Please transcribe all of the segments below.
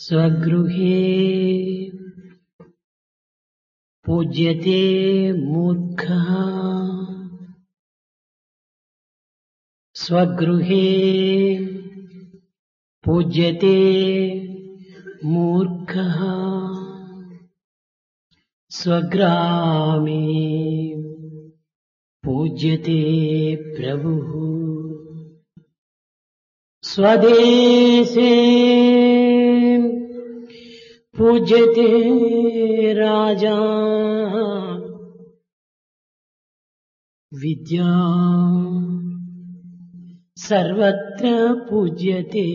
स्वगृहे पूज्यते मूर्खः स्वगृहे पूज्यते मूर्खः स्वग्रामे पूज्यते प्रभुः स्वदेशे पूज्यते राजा विद्या सर्वत्र पूज्यते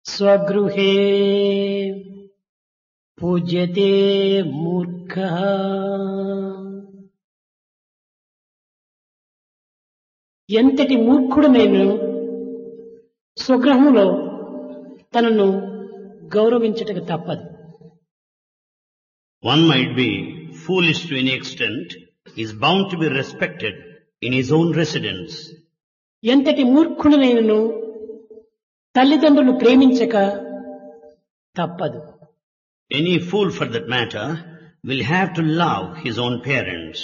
स्वगृहे पूज्यते मूर्खः ఎంతటి మూర్ఖుడు నేను స్వగృహంలో తనను గౌరవించటకు తప్పదు. One might be foolish to any extent, is bound to be respected in his own residence. ఎంతటి మూర్ఖుడు నేను తల్లిదండ్రులు ప్రేమించక తప్పదు. Any fool for that matter will have to love his own parents.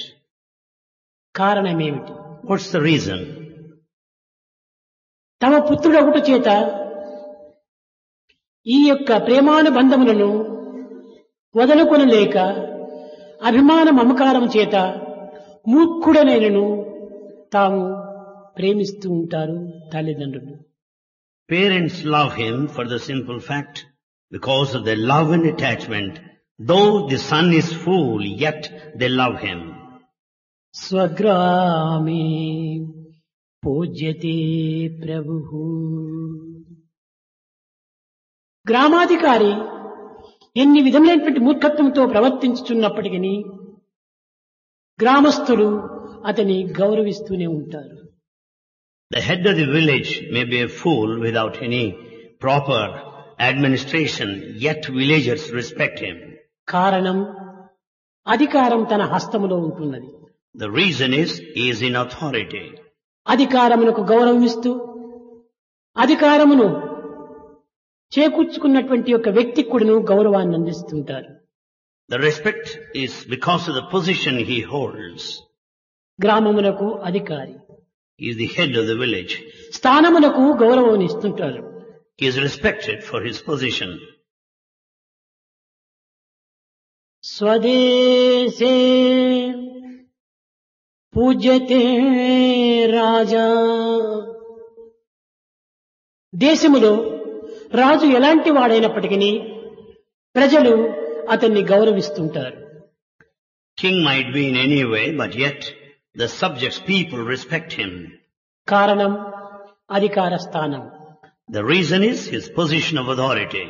కారణమేమిటి? What's the reason? తమ పుత్రుడొకట చేత ఈ యొక్క ప్రేమానుబంధములను వదలుకొనలేక అభిమాన మమకారం చేత మూర్ఖుడనైనను తాము ప్రేమిస్తూ ఉంటారు తల్లిదండ్రులు. Parents love him for the simple fact, because of their love and attachment, though the son is fool, yet they love him. స్వగ్రామే పూజ్యతే ప్రభుః. గ్రామాధికారి ఎన్ని విధములైనటువంటి మూర్ఖత్వంతో ప్రవర్తించుచున్నప్పటికీ గ్రామస్తులు అతని గౌరవిస్తూనే ఉంటారు. The head of the village may be a fool without any proper administration, yet villagers respect him. కారణం అధికారం తన హస్తములో ఉంటున్నది. The reason is he is in authority. అధికారమునకు గౌరవమిస్తూ అధికారమును చేకూర్చుకున్నటువంటి యొక్క వ్యక్తికి కూడాను గౌరవాన్ని అందిస్తుంటారు. The respect is because of the position he holds. గ్రామమునకు అధికారి, He is the head of the village. స్థానమునకు గౌరవం ఇస్తుంటారు. He is respected for his position. స్వదేశే పూజ్యతే రాజా. దేశములో రాజు ఎలాంటి వాడైనప్పటికీ ప్రజలు అతన్ని గౌరవిస్తుంటారు. King might be in any way, but yet the subjects, people respect him. కారణం అధికార స్థానం. The reason is his position of authority.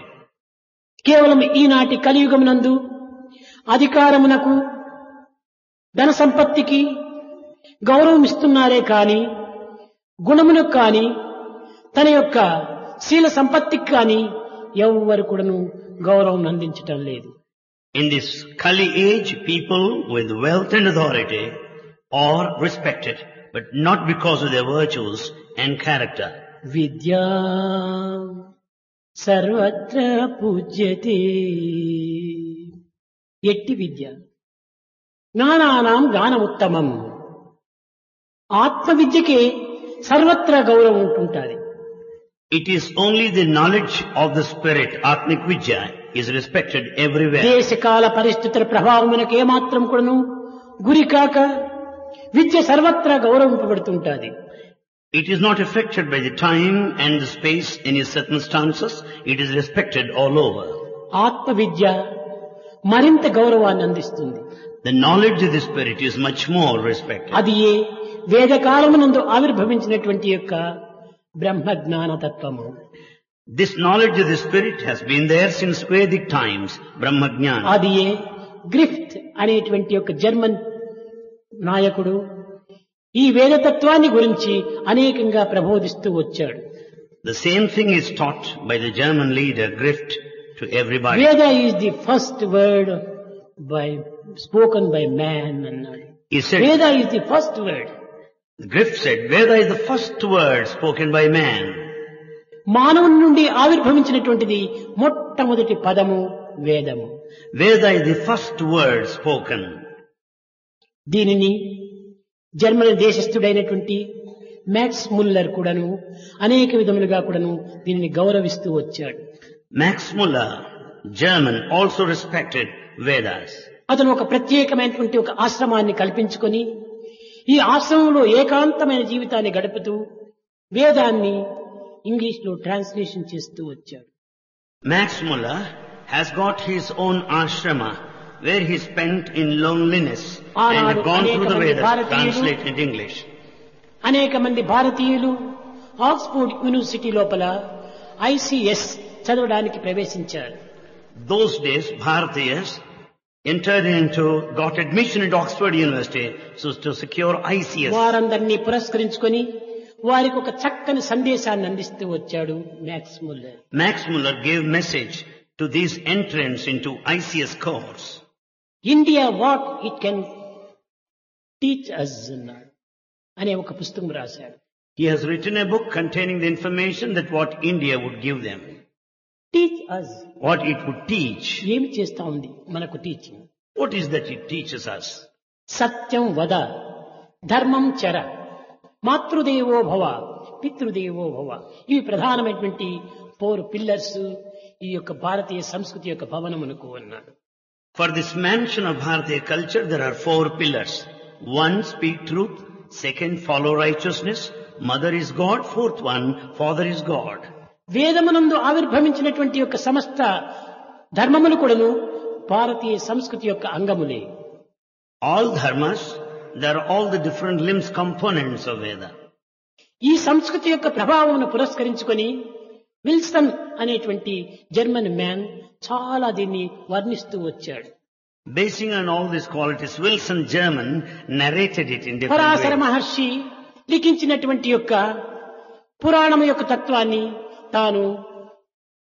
కేవలం ఈనాటి కలియుగమునందు అధికారమునకు ధన సంపత్తికి గౌరవం ఇస్తున్నారే కాని గుణమునకు కాని తన యొక్క శీల సంపత్తికి కాని ఎవ్వరు కూడాను గౌరవం అందించటం లేదు. In this Kali age, people with wealth and authority are respected, but not because of their virtues and character. విద్యా సర్వత్ర పూజ్యతే. ఎట్టి విద్య జ్ఞానానాం జ్ఞానముత్తమం. ఆత్మ విద్యకే సర్వత్రా గౌరవం ఉంటుంటుంది. It is only the knowledge of the spirit, Atmik Vidya, is respected everywhere. దేశకాల పరిస్థితుల ప్రభావమునకు ఏమాత్రం కూడాను గురి కాక విద్య సర్వత్రా గౌరవింపబడుతుంటుంది. It is not affected by the time and the space, any circumstances. It is respected all over. ఆత్మ విద్య మరింత గౌరవాన్ని అందిస్తుంది. The knowledge of the spirit is much more respected. అది ఏ వేదకాలమునందు ఆవిర్భవించినటువంటి యొక్క బ్రహ్మ జ్ఞాన తత్వము. This knowledge of the spirit has been there since Vedic times, Brahma Jnana. అది ఏ grift అనేటువంటి యొక్క జర్మన్ నాయకుడు ఈ వేదతత్వాన్ని గురించి అనేకంగా ప్రబోధిస్తూ వచ్చాడు. The same thing is taught by the German leader, Grift, to everybody. Veda is the first word spoken by man అన్నాడు. He said, Veda is the first word. Grift said, Veda is the first word spoken by man. మానవుని నుండి ఆవిర్భవించినటువంటిది మొట్టమొదటి పదము వేదము. Veda is the first word spoken. దీనిని Germany దేశస్థుడైనటువంటి max Muller కూడాను అనేక విధములుగా కూడాను దీనిని గౌరవిస్తూ వచ్చాడు. Max Muller, German, also respected Vedas. అతను ఒక ప్రత్యేకమైనటువంటి ఒక ఆశ్రమాన్ని కల్పించుకొని ఈ ఆశ్రమంలో ఏకాంతమైన జీవితాన్ని గడుపుతూ వేదాన్ని ఇంగ్లీష్ లో ట్రాన్స్లేషన్ చేస్తూ వచ్చాడు. Max Muller has got his own ashrama where he spent in loneliness and had gone through the Vedas translated into English. అనేక మంది భారతీయులు ఆక్స్ఫోర్డ్ యూనివర్సిటీ లోపల ICS చదవడానికి ప్రవేశించారు. Those days, Bharatiyas got admission into Oxford University so to secure ICS. వారందరినీ పురస్కరించుకొని వారికి ఒక చక్కని సందేశాన్ని అందిస్తూ వచ్చాడు max Muller. Max Muller gave message to these entrants into ICS course. India what it can teach us అనే ఒక పుస్తకం రాశాడు. He has written a book containing the information that what India would give them. Teach us, what it would teach. ఏమి చేస్తా ఉంది మనకు teaching? What is that it teaches us? సత్యం వద, ధర్మం చర, మాతృదేవో భవ, పితృదేవో భవ. ఇవి ప్రధానమైనటువంటి 4 పిల్లర్స్ ఈ యొక్క భారతీయ సంస్కృతి యొక్క భవనమునకు అన్నాడు. For this mansion of Bharatiya culture there are 4 pillars. 1, speak truth. 2, follow righteousness. Mother is God. 4th one, father is God. వేదమునందు ఆవిర్భవించినటువంటి యొక్క సమస్త ధర్మములు కూడాను భారతీయ సంస్కృతి యొక్క అంగములే. All dharmas, they are all the different limbs, components of Veda. ఈ సంస్కృతి యొక్క ప్రభావమును పురస్కరించుకొని విల్సన్ అనేటువంటి జర్మన్ మ్యాన్ చాలా దీన్ని వర్ణిస్తూ వచ్చాడు. Basing on all these qualities, Wilson German narrated it in different Parashara ways. మహర్షి లిఖించినటువంటి యొక్క పురాణం యొక్క తత్వాన్ని తాను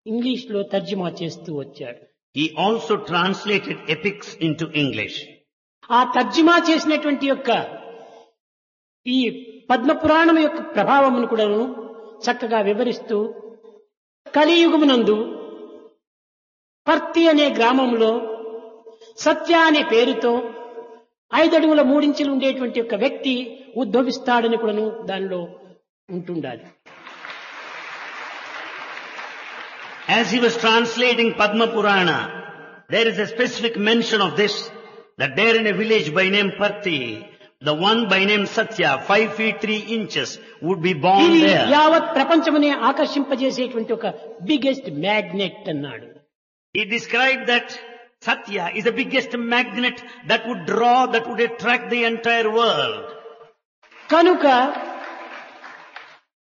ఇంగ్లీష్ లో తర్జుమా చేస్తూ వచ్చాడు. He also translated epics into English. ఆ తర్జుమా చేసినటువంటి యొక్క ఈ పద్మ పురాణం యొక్క ప్రభావమును కూడాను చక్కగా వివరిస్తూ కలియుగమునందు పర్తి అనే గ్రామంలో సత్య అనే పేరుతో 5 అడుగుల 3 ఇంచులు ఉండేటువంటి ఒక వ్యక్తి ఉద్భవిస్తాడని కూడాను దానిలో ఉంటుండాలి. As he was translating Padma Purana, there is a specific mention of this, that there in a village by name Parthi, the one by name Satya, 5 feet 3 inches, would be born ఇది there. యావత్ ప్రపంచమునే ఆకర్షింపజేసేటువంటి ఒక biggest magnet అన్నాడు. He described that Satya is the biggest magnet that would draw, that would attract the entire world. కనుక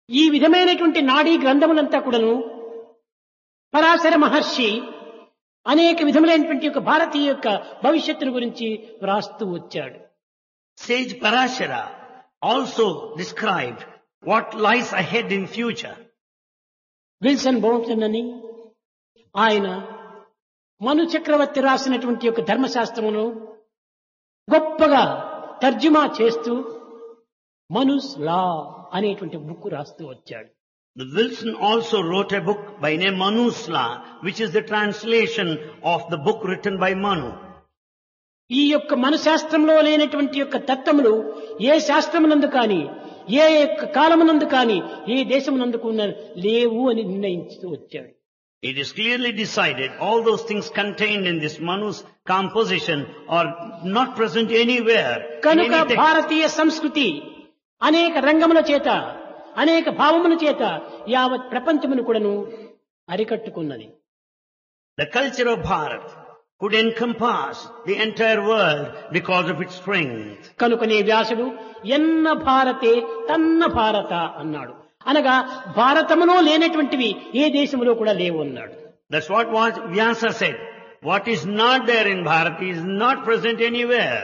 ఈ విధమైనటువంటి నాడీ గ్రంథములంతా కూడాను పరాశర మహర్షి అనేక విధములైనటువంటి యొక్క భారతీయ యొక్క భవిష్యత్తును గురించి వ్రాస్తూ వచ్చాడు. Sage Parashara also described what lies ahead in future. Wilson బౌంసన్ అని ఆయన మను చక్రవర్తి రాసినటువంటి యొక్క ధర్మశాస్త్రమును గొప్పగా తర్జుమా చేస్తూ మనుస్ లా అనేటువంటి బుక్ రాస్తూ వచ్చాడు. The Wilson also wrote a book by name Manu's Law, which is the translation of the book written by Manu. ఈ యొక్క మనుశాస్త్రంలో లేనటువంటి యొక్క తత్వములు ఏ శాస్త్రమునందు కానీ ఏ యొక్క కాలమునందు కానీ ఏ దేశమునందుకు లేవు అని నిర్ణయించుతూ వచ్చాడు. It is clearly decided all those things contained in this Manu's composition are not present anywhere. కనుక భారతీయ సంస్కృతి అనేక రంగముల చేత అనేక భావముల చేత యావత్ ప్రపంచమును కూడాను అరికట్టుకున్నది. The culture of Bharat could encompass the entire world because of its strength. కనుకనే వ్యాసుడు ఎన్న భారతే తన్న భారత అన్నాడు. అనగా భారతములో లేనటువంటివి ఏ దేశములో కూడా లేవు అన్నాడు. That's what Vyasa said. What is not there in Bharat is not present anywhere.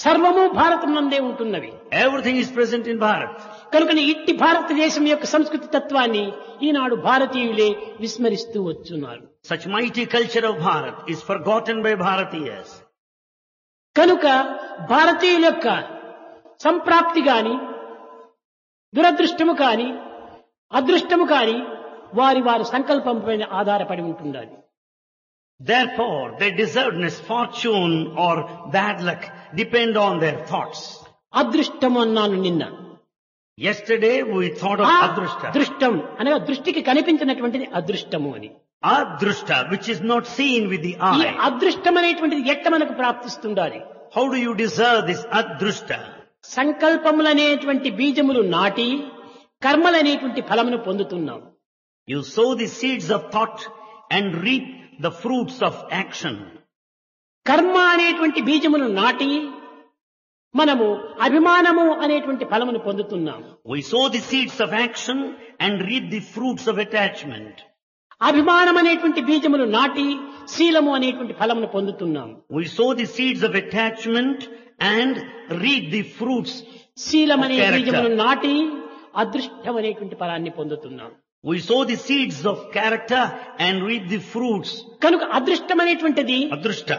సర్వము భారతమునందే ఉంటున్నవి. Everything is present in Bharat. కనుకనే ఇట్టి భారతదేశం యొక్క సంస్కృతి తత్వాన్ని ఈనాడు భారతీయులే విస్మరిస్తూ వచ్చున్నారు. Such mighty culture of Bharat is forgotten by Bharatiyas. కనుక భారతీయుల యొక్క సంప్రాప్తి గాని దురదృష్టము కాని అదృష్టము కాని వారి వారి సంకల్పం పైన ఆధారపడి ఉంటుండాలి. Therefore, their deservedness, fortune or bad luck depend on their thoughts. అదృష్టం అన్నాను నిన్న. Yesterday we thought of adrushta. దృష్టం అనగా దృష్టికి కనిపించినటువంటిది అదృష్టము అని. Adrushta, which is not seen with the ఈ eye. అదృష్టం అనేటువంటిది ఎట్లా మనకు ప్రాప్తిస్తుండాలి? How do you deserve this adrushta? సంకల్పములనేటువంటి బీజములు నాటి కర్మలనేటువంటి ఫలమును పొందుతున్నాం. You sow the seeds of thought and reap the fruits of action. కర్మ అనేటువంటి బీజమును నాటి మనము అభిమానము అనేటువంటి ఫలమును పొందుతున్నాం. We sow the seeds of action and reap the fruits of attachment. అభిమానం అనేటువంటి బీజములు నాటి శీలము అనేటువంటి ఫలమును పొందుతున్నాం. We sow the seeds of attachment and reap the fruits. శీలం అనే character. బీజమును నాటి అదృష్టం అనేటువంటి ఫలాన్ని పొందుతున్నాం. We sow the seeds of character and reap the fruits. కనుక అదృష్టం అనేటువంటిది Adrushta.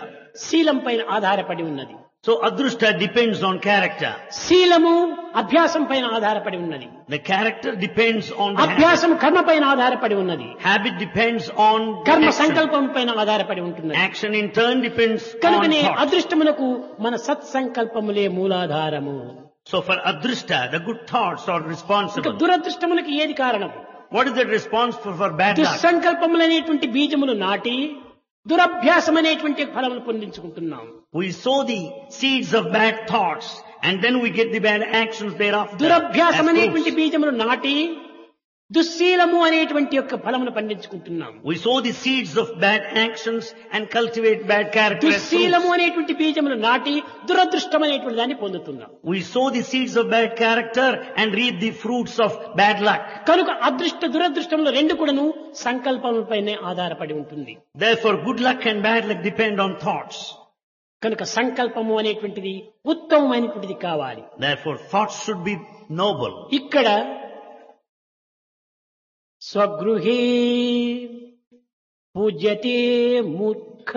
శీలం పైన ఆధారపడి ఉన్నది. So adrushta depends on character. శీలము అభ్యాసం పైన ఆధారపడి ఉన్నది. The character depends on the habit. అభ్యాసం కర్మ పైన ఆధారపడి ఉన్నది. Habit depends on కర్మ action. సంకల్పం పైన ఆధారపడి ఉంటున్నది. Action in turn depends on కనుకనే thought. అదృష్టమునకు మన సత్సంకల్పములే మూలాధారము. So for adrushta, the good thoughts are ఇక responsible. దురదృష్టములకు ఏది కారణం? What is the responsible for bad luck? దుస్సంకల్పములనేటువంటి బీజములు నాటి దురభ్యాసం అనేటువంటి ఫలములు పొందించుకుంటున్నాం. We sow the seeds of bad thoughts and then we get the bad actions thereafter. దురభ్యాసం as అనేటువంటి fruits. బీజములు నాటి దుశ్శీలము అనేటువంటి యొక్క ఫలమును పండించుకుంటున్నాం. We sow the seeds of bad actions and cultivate bad character as దుశ్శీలము fruits. అనేటువంటి బీజములు నాటి దురదృష్టం అనేటువంటి దాన్ని పొందుతున్నాం. We sow the seeds of bad character and reap the fruits of bad luck. కనుక అదృష్ట దురదృష్టములు రెండు కూడాను సంకల్పములపైనే ఆధారపడి ఉంటుంది. Therefore, good luck and bad luck depend on thoughts. కనుక సంకల్పము అనేటువంటిది ఉత్తమమైనటువంటిది కావాలి. Therefore, thoughts should be noble. ఇక్కడ స్వగృహే పూజ్యతే మూర్ఖ.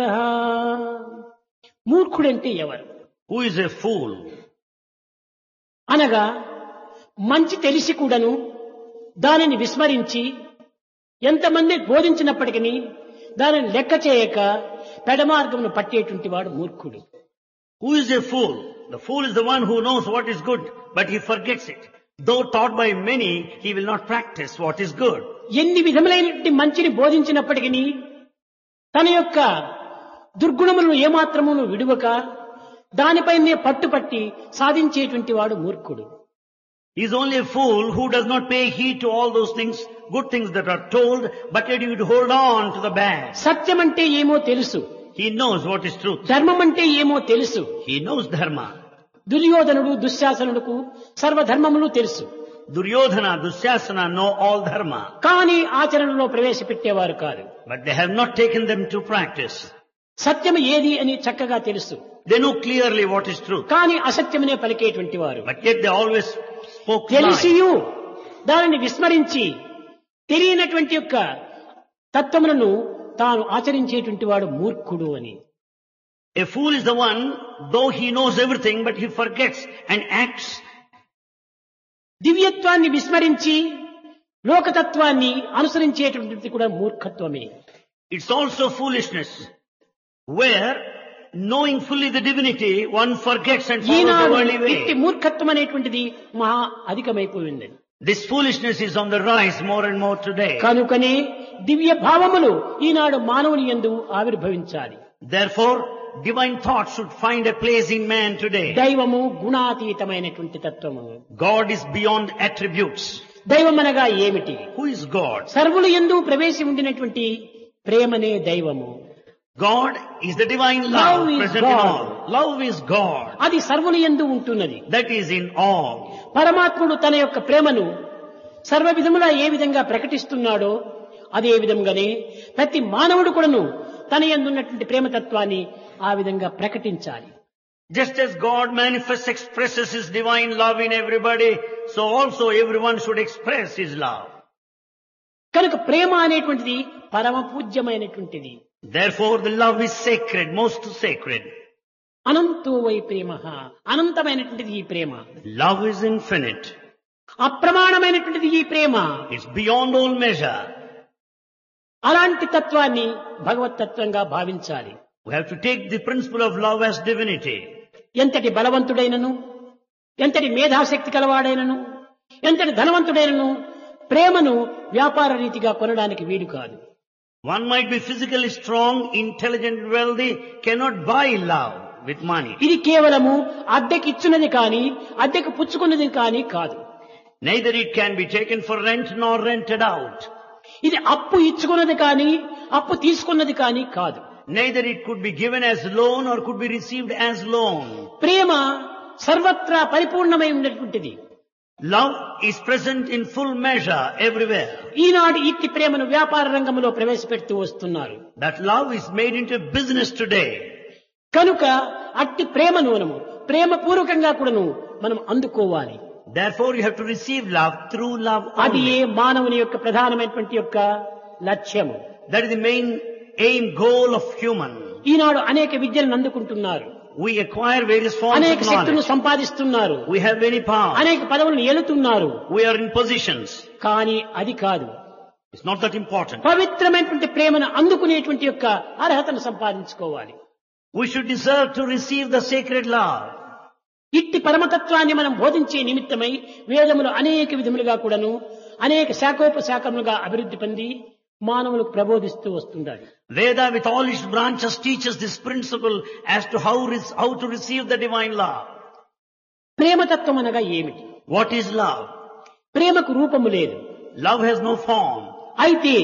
మూర్ఖుడంటే ఎవరు? Who is a fool? అనగా మంచి తెలిసి కూడాను దానిని విస్మరించి ఎంతమంది బోధించినప్పటికీ దానిని లెక్క చేయక పెడమార్గమును పట్టేటువంటి వాడు మూర్ఖుడు. Who is a fool? The fool is the one who knows what is good, but he forgets it. Though taught by many, he will not practice what is good. ఎన్ని విధములైనటువంటి మంచిని బోధించినప్పటికీ తన యొక్క దుర్గుణములను ఏమాత్రమును విడువక దానిపైనే పట్టుపట్టి సాధించేటువంటి వాడు మూర్ఖుడు. He is only a fool who does not pay heed to all those things, good things that are told, but yet he would hold on to the bad. సత్యం అంటే ఏమో తెలుసు, He knows what is truth. ధర్మం అంటే ఏమో తెలుసు. He knows dharma. దుర్యోధనుడు దుశ్శాసనుడుకు సర్వధర్మములు తెలుసు. Duryodhana, Dusyasana know all dharma, కానీ ఆచరణలో ప్రవేశపెట్టేవారు కాదు. but they have not taken them to practice. సత్యం ఏది అని చక్కగా తెలుసు, They know clearly what is truth, కానీ అసత్యమనే పలికేటువంటి వారు. but yet they always spoke lies. తెలిసియు దానిని విస్మరించి తెలియనటువంటి యొక్క తత్వములను తాను ఆచరించేటువంటి వాడు మూర్ఖుడు అని. A fool is the one, though he knows everything, but he forgets and acts. దివ్యత్వాన్ని విస్మరించి లోకతత్వాన్ని అనుసరించేటువంటిది కూడా మూర్ఖత్వమే. It's also foolishness, where knowing fully the divinity, one forgets and follows the Eenadu worldly ఇట్టి way. మూర్ఖత్వం అనేటువంటిది మహా అధికమైపోయింది. This foolishness is on the rise more and more today. కనుకనే దివ్య భావములు ఈనాడు మానవుని యందు ఆవిర్భవించాలి. Therefore, divine thought should find a place in man today. దైవము గుణాతీతమైనటువంటి తత్వము. God is beyond attributes. దైవం అనగా ఏమిటి? Who is God? సర్వులు యందు ప్రవేశం ఉండినటువంటి ప్రేమనే దైవము. God is the divine love Love is present in God. all. Love is God. అది సర్వుల యందు ఉంటున్నది. That is in all. పరమాత్ముడు తన యొక్క ప్రేమను సర్వ విధములా ఏ విధంగా ప్రకటిస్తున్నాడో అదే విధంగానే ప్రతి మానవుడు కూడాను తన యందు ఉన్నటువంటి ప్రేమతత్వాన్ని ఆ విధంగా ప్రకటించాలి. Just as God manifests, expresses His divine love in everybody, so also everyone should express His love. కనుక ప్రేమ అనేటువంటిది పరమ పూజ్యమైనటువంటిది. Therefore, the love is sacred, most sacred. అనంతో వై ప్రేమ, అనంతమైనటువంటిది ఈ ప్రేమ. Love is infinite. అప్రమాణమైనటువంటిది ఈ ప్రేమ. It's beyond all measure. అలాంటి తత్వాన్ని భగవత్ తత్వంగా భావించాలి. We have to take the principle of love as divinity. ఎంతటి బలవంతుడైనను, ఎంతటి మేధాశక్తి కలవాడైనను, ఎంతటి ధనవంతుడైనను ప్రేమను వ్యాపార రీతిగా కొనడానికి వీలు కాదు. One might be physically strong, intelligent, wealthy, cannot buy love with money. ఇది కేవలము అద్దెకి ఇచ్చున్నది కానీ అద్దెకు పుచ్చుకున్నది కానీ కాదు. Neither it can be taken for rent nor rented out. ఇది అప్పు ఇచ్చుకున్నది కానీ అప్పు తీసుకున్నది కానీ కాదు. Neither it could be given as loan or could be received as loan. ప్రేమ సర్వత్రా పరిపూర్ణమై ఉన్నటువంటిది. Love is present in full measure everywhere. ఈనాడు ఇట్టి ప్రేమను వ్యాపార రంగంలో ప్రవేశపెడుతూ వస్తున్నారు. That love is made into business today. కనుక అట్టి ప్రేమను మనము ప్రేమపూర్వకంగా కూడాను మనం అందుకోవాలి. Therefore you have to receive love through love అది only. మానవుని యొక్క ప్రధానమైనటువంటి యొక్క లక్ష్యము. That is the main aim, goal of human. ఈనాడు అనేక విద్యలను అందుకుంటున్నారు, We acquire various forms అనేక of శక్తులను knowledge. సంపాదిస్తున్నారు, We have many powers. అనేక పదవులను ఏలుతున్నారు. We are in positions. కానీ అది కాదు. It's not that important. పవిత్రమైనటువంటి ప్రేమను అందుకునేటువంటి యొక్క అర్హతను సంపాదించుకోవాలి. We should deserve to receive the sacred love. ఇట్టి పరమతత్వాన్ని మనం బోధించే నిమిత్తమై వేదములు అనేక విధములుగా కూడాను అనేక శాఖోపశాఖములుగా అభివృద్ధి పొంది మానవులకు ప్రబోధిస్తూ వస్తుండాలి. Veda with all its branches teaches this principle as to how to receive the divine love. ప్రేమతత్వం అనగా ఏమిటి? What is love? ప్రేమకు రూపము లేదు. Love has no form. అయితే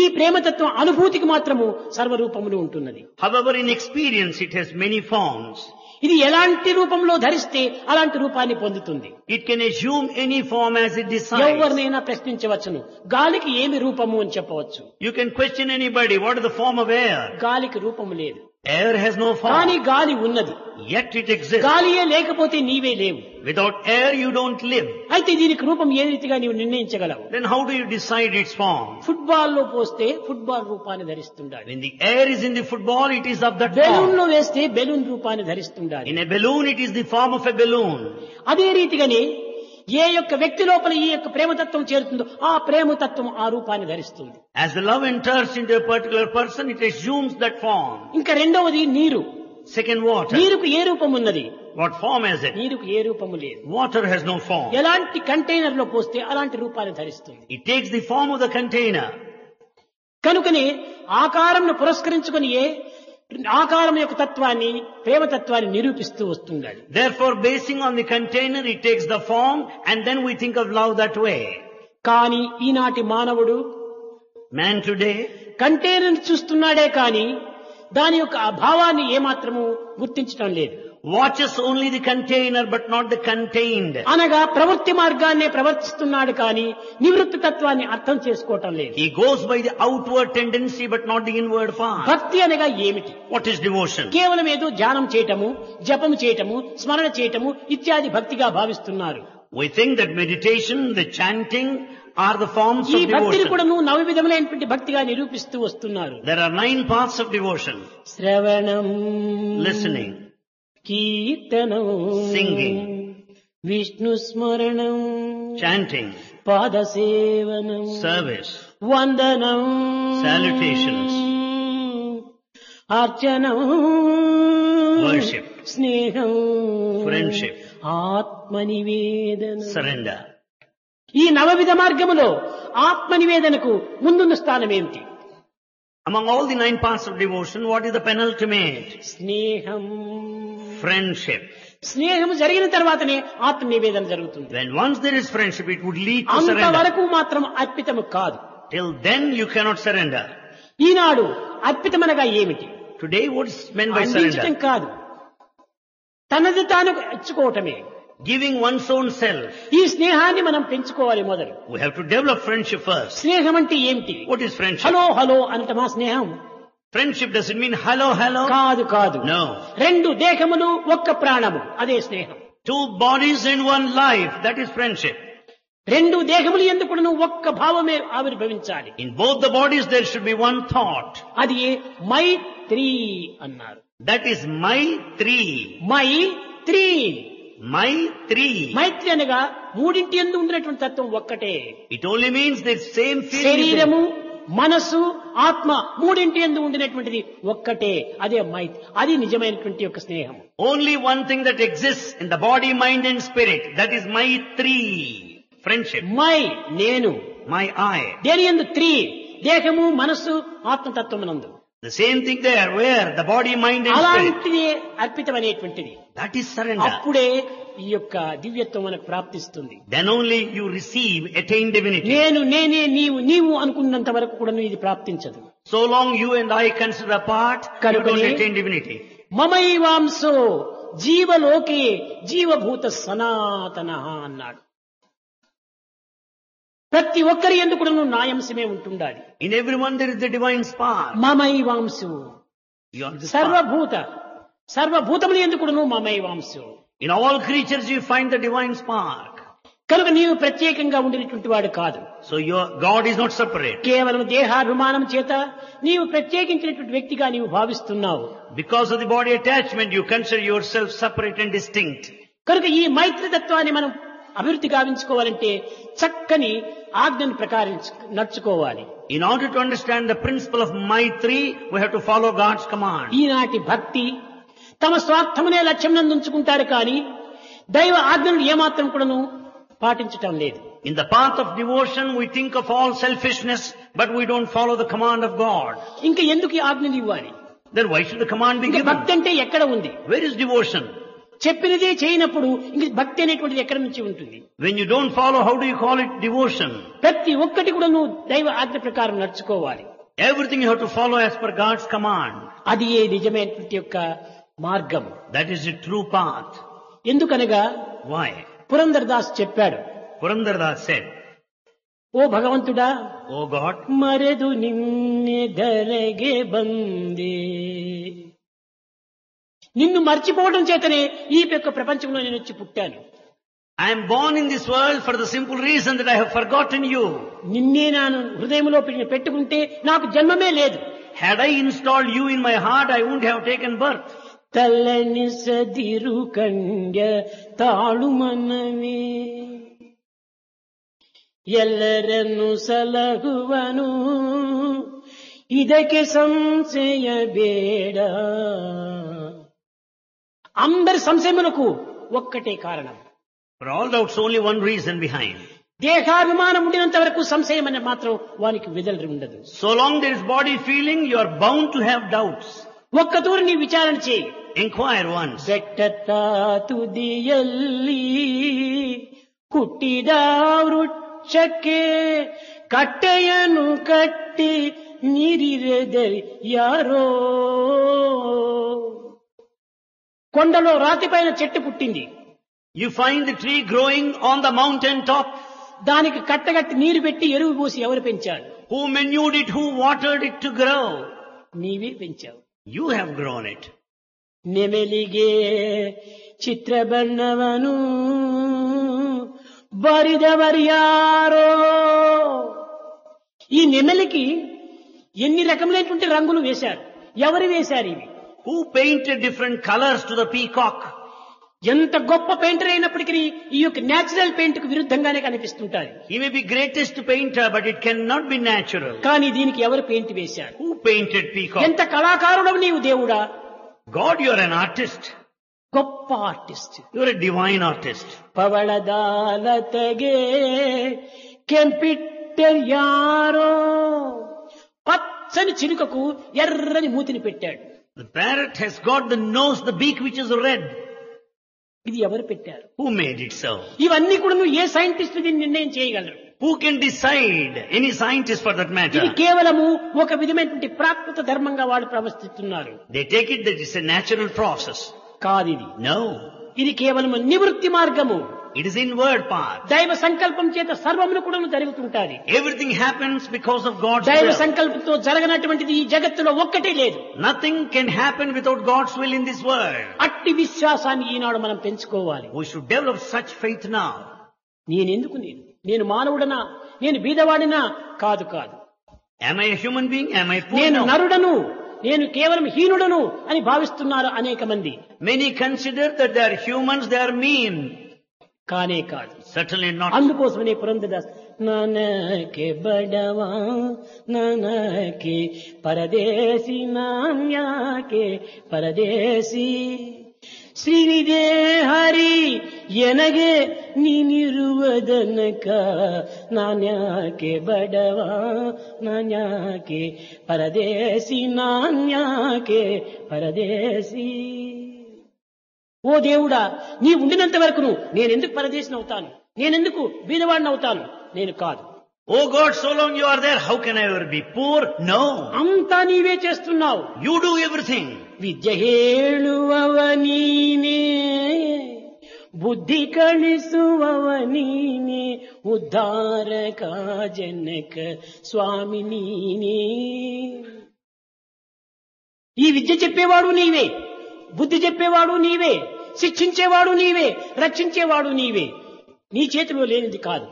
ఈ ప్రేమతత్వం అనుభూతికి మాత్రము సర్వరూపములు ఉంటున్నది. However, in experience it has many forms. ఇది ఎలాంటి రూపంలో ధరిస్తే అలాంటి రూపాన్ని పొందుతుంది. It can assume any form as it decides. ఎవరినైనా ప్రశ్నించవచ్చును, గాలికి ఏమి రూపము అని చెప్పవచ్చు. You can question anybody, what is the form of air? గాలికి రూపము లేదు, Air has no కానీ form. గాలి ఉన్నది. Yet it exists. గాలియే లేకపోతే నీవే లేవు. Without air you don't live. అయితే దీనికి రూపం ఏ రీతిగా నీవు నిర్ణయించగలవు? Then how do you decide its form? Football లో పోస్తే ఫుట్బాల్ రూపాన్ని ధరిస్తుండాలి. When the air is in the football, it is of that balloon form. లో వేస్తే బెలూన్ రూపాన్ని ధరిస్తుండాలి. In a balloon, it is the form of a balloon. అదే రీతిగానే ఏ యొక్క వ్యక్తి లోపల ఈ యొక్క ప్రేమతత్వం చేరుతుందో ఆ ప్రేమతత్వం ఆ రూపాన్ని ధరిస్తుంది. As the love enters into a particular person, it assumes that form. ఇంకా రెండవది నీరు. Second, water. నీరుకు ఏ రూపం ఉన్నది? What form has it? నీరుకు ఏ రూపము లేదు. Water has no form. ఎలాంటి కంటైనర్ లో పోస్తే అలాంటి రూపాన్ని ధరిస్తుంది. It takes the form of the container. కనుకనే ఆకారంను పురస్కరించుకొని ఆకారం యొక్క తత్వాన్ని ప్రేమతత్వాన్ని నిరూపిస్తూ వస్తుండాలి. Therefore, basing on the container, it takes the form, and then we think of love that way. కానీ ఈనాటి మానవుడు Man today కంటైనర్ చూస్తున్నాడే కానీ దాని యొక్క అభావాన్ని ఏమాత్రము గుర్తించటం లేదు. watches only the container but not the contained. అనగా ప్రవృత్తి మార్గాన్నే ప్రవర్తిస్తున్నాడు కానీ నివృత్తి తత్వాన్ని అర్థం చేసుకోవటం లేదు. He goes by the outward tendency but not the inward path. భక్తి అనగా ఏమిటి? What is devotion? కేవలం ఏదో ధ్యానం చేయటము, జపము చేయటము, స్మరణ చేయటము ఇత్యాది భక్తిగా భావిస్తున్నారు. We think that meditation, the chanting are the forms ఈ of భక్తిని కూడా devotion. నవ విధములైనటువంటి భక్తిగా నిరూపిస్తూ వస్తున్నారు. There are 9 paths of devotion. శ్రవణం, Listening, కీర్తనం, Singing, విష్ణు స్మరణం, chanting, పాదసేవనం, service, వందనం, salutations, అర్చనం, worship, స్నేహం, friendship, ఆత్మనివేదనం. surrender. ఈ నవవిధ మార్గములో ఆత్మనివేదనకు ముందున్న స్థానం ఏమిటి? Among all the 9 paths of devotion, what is the penultimate? స్నేహం. Friendship. స్నేహం జరిగిన తర్వాతనే ఆత్మనివేదన జరుగుతుంది. When once there is friendship, it would lead to surrender. అంతవరకు మాత్రం అర్పితము కాదు. Till then you cannot surrender. ఈనాడు అర్పితమనగా ఏమిటి? Today what is meant by అందించటం surrender? కాదు, తనది తాను ఇచ్చుకోవటమే. Giving one's own self. ఈ స్నేహాన్ని మనం పెంచుకోవాలి మొదలు. We have to develop friendship first. స్నేహం అంటే ఏమిటి? What is friendship? Hello hello అనటమా స్నేహం? Friendship doesn't mean hello, hello. కాదు కాదు. No. రెండు దేహములు ఒక్క ప్రాణము, అదే స్నేహం. 2 bodies in one life, that is friendship. రెండు దేహములు ఎందుకు ఒక్క భావమే ఆవిర్భవించాలి. In both the bodies there should be one thought. అది మైత్రి అన్నారు. That is Maitri. Mythri. Maitri. మైత్రి అనగా మూడింటి యందు ఉండినటువంటి తత్వం ఒక్కటే. It only means the same feeling. శరీరము, మనసు ఆత్మ మూడింటి యందు ఉండినటువంటిది ఒక్కటే, అదే మైత్రి. అది నిజమైనటువంటి యొక్క స్నేహం. Only one thing that exists in the body, mind and spirit, that is Maitri, friendship. My నేను, My I. దేని యందు త్రీ, దేహము మనస్సు ఆత్మతత్వమునందు. The same thing there, where the body, mind and spirit. అలాంటిది అర్పితమైనటువంటిది. That is surrender. అప్పుడే ఈ యొక్క దివ్యత్వం మనకు ప్రాప్తిస్తుంది. Then only you receive, attain divinity. నేను నేనే నీవు నీవు అనుకున్నంత వరకు కూడా ఇది ప్రాప్తించదు. So long you and I consider apart, you don't attain divinity. మమైవాంసో జీవలోకే జీవభూత సనాతన అన్నాడు. ప్రతి ఒక్కరి యందు కూడా నాయంశమే ఉంటుండాలి. In everyone there is the divine spark. మమైవాంసు You are the spark. సర్వభూత సర్వభూతముల యందు కూడా మమైవాంసు. In all creatures you find the divine spark. కనుక నీవు ప్రత్యేకంగా ఉండినటువంటి వాడు కాదు. So your God is not separate. కేవలం దేహాభిమానం చేత నీవు ప్రత్యేకించినటువంటి వ్యక్తిగా నీవు భావిస్తున్నావు. Because of the body attachment you consider yourself separate and distinct. కనుక ఈ మైత్రి తత్వాన్ని మనం అభివృద్ధి గావించుకోవాలంటే చక్కని ఆజ్ఞను ప్రకారం నడుచుకోవాలి. In order to understand the principle of Maitri, we have to follow God's command. ఈనాటి భక్తి తమ స్వార్థమునే లక్ష్యం నందుంచుకుంటారు కానీ దైవ ఆజ్ఞను ఏమాత్రం కూడాను పాటించటం లేదు. In the path of devotion we think of all selfishness, but we don't follow the command of God. ఇంకా ఎందుకు ఈ ఆజ్ఞలు ఇవ్వాలి? Then why should the command be ఇంకా given? భక్తి అంటే ఎక్కడ ఉంది? Where is devotion? చెప్పినదే చేయనప్పుడు ఇంక భక్తి అనేటువంటిది ఎక్కడి నుంచి ఉంటుంది? When you don't follow, how do you call it devotion? ప్రతి ఒక్కటి కూడా నువ్వు దైవ ఆజ్ఞ ప్రకారం నడుచుకోవాలి. Everything you have to follow as per God's command. అది ఏ నిజమైనటువంటి యొక్క మార్గం. That is the true path. ఎందుకనగా Why? పురందరదాస్ చెప్పాడు, Purandardas said, ఓ భగవంతుడా, Oh God, మరెదు నిన్నే ధరగే బందే, నిన్ను మర్చిపోవడం చేతనే ఈ యొక్క ప్రపంచంలో నేను వచ్చి పుట్టాను. I am born in this world for the simple reason that I have forgotten you. నిన్నే నాను హృదయంలో పెట్టుకుంటే నాకు జన్మమే లేదు. Had I installed you in my heart, I wouldn't have taken birth. తల్లని సదిరు కండ్య తాళు మనమే, ఎల్లరను సలహువను ఇదకే సంశయ బేడ. అందరి సంశయములకు ఒక్కటే కారణం. For all doubts, only one reason behind. దేహాభిమానం ఉండినంత వరకు సంశయం అనే మాత్రం వానికి విదలరి ఉండదు. So long there is body feeling, you are bound to have doubts. ఒక్క తూరి నీ విచారణ చేయి. Inquire once. ಬೆಟ್ಟತ್ತ ತುದಿಯಲ್ಲಿ ಹುಟ್ಟಿದ ವೃಕ್ಷಕ್ಕೆ ಕಟ್ಟೆಯನ್ನು ಕಟ್ಟಿ ನೀರಿರೆದರೆ ಯಾರೋ. కొండలో రాతిపైన చెట్టు పుట్టింది. You find the tree growing on the mountain top. దానికి కట్టగట్టి నీరు పెట్టి ఎరువు పోసి ఎవరు పెంచారు? Who manured it? Who watered it to grow? నీవే పెంచావు. You have grown it. ನೆಮೆಲಿಗೆ ಚಿತ್ರಬಣ್ಣವನು ಬರಿದವರ್ಯಾರೋ. ఈ నెమలికి ఎన్ని రకములైనటువంటి రంగులు వేశారు? ఎవరు వేశారు ఇవి? Who painted different colors to the peacock? ఎంత గొప్ప పెయింటర్ అయినప్పటికీ ఈ యొక్క నేచురల్ పెయింట్ కు విరుద్ధంగానే కనిపిస్తుంటారు. He may be greatest painter, but it cannot be natural. కానీ దీనికి ఎవరు పెయింట్ వేశారు? Who painted peacock? ఎంత కళాకారుడవు నీవు దేవుడా! God, you are an artist. గొప్ప artist. You are a divine artist. పవళదాలతగే కెంపిట్టర్యారో. పచ్చని చిలుకకు ఎర్రని మూతిని పెట్టాడు. The parrot has got the nose, the beak which is red. ఇది ఎవరు పెట్టారు? Who made it so? ఇవన్నీ కూడా నువ్వు ఏ సైంటిస్ట్ దీన్ని నిర్ణయం చేయగలరు? Who can decide? Any scientist for that matter. ఇది కేవలము ఒక విధమైనటువంటి ప్రాకృత ధర్మంగా వాళ్ళు ప్రవర్తిస్తున్నారు. They take it that it's a natural process. కాదు ఇది. No. ఇది కేవలము నివృత్తి మార్గము. It is inward path. దైవ సంకల్పం చేత సర్వమును కూడా జరుగుతుంటాది. Everything happens because of God's దైవ will. సంకల్పంతో జరగనటువంటిది ఈ జగత్తులో ఒక్కటే లేదు. Nothing can happen without God's will in this world. అట్టి విశ్వాసాన్ని ఈనాడు మనం పెంచుకోవాలి. We should develop such faith now. నేను మానవుడనా? నేను బీదవాడినా? కాదు కాదు. Am I a human being? Am I poor? నేను No. నరుడను, నేను కేవలం హీనుడను అని భావిస్తున్నారు అనేక మంది. Many consider that they are humans, they are mean. కానే కాదు. Certainly not. అందుకోసమనే పురందరదాస్ నానకే బడవా నానకే పరదేశీ నాన్యాకే పరదేశీ ಶ್ರೀನಿಧೇ ಹರಿ ಎನಗೆ ನೀನಿರುವುದನಕ ನಾನ್ಯಾಕೆ ಬಡವ ನಾನ್ಯಾಕೆ ಪರದೇಶಿ ನಾನ್ಯಾಕೆ ಪರದೇಶಿ. ఓ దేవుడా, నీ ఉండినంత వరకు నేనెందుకు పరదేశిని అవుతాను, నేనెందుకు బీదవాడిని అవుతాను? నేను కాదు. Oh God, so long you are there, how can I ever be poor? No. అంతా నీవే చేస్తున్నావు. You do everything. విద్య ಹೇಳುವವ ನೀನೇ, బుద్ధి కಳಿಸುವವ ನೀನೇ, ఉద్ధారక జనక స్వామి నీనే. ఈ విద్య చెప్పేవాడు నీవే, బుద్ధి చెప్పేవాడు నీవే, శిక్షించేవాడు నీవే, రక్షించేవాడు నీవే. నీ చేతిలో లేనిది కాదు.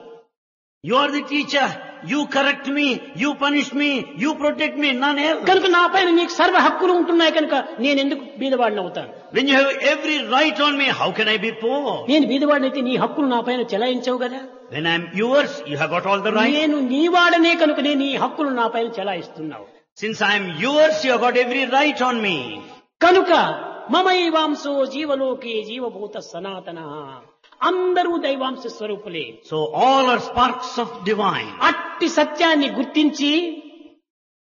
You are the teacher. You correct me, you punish me, you protect me, none else. కనుక నా పైన నీకు సర్వ హక్కులు ఉంటున్నాయి కనుక నేనెందుకు బీదవాడిని అవుతాను? When you have every right on me, how can I be poor? నేను బీదవాడిని అయితే నీ హక్కులు నా పైన చెలాయించవు కదా. When I am yours, you have got all the right. నేను నీ వాడనే కనుక నేను నీ హక్కులు నా పైన చెలాయిస్తున్నావు. Since I am yours, you have got every right on me. కనుక మమైవాంశో జీవలోకే జీవభూత సనాతన, అందరూ దైవాంశ స్వరూపులే. So all are sparks of divine. అట్టి సత్యాన్ని గుర్తించి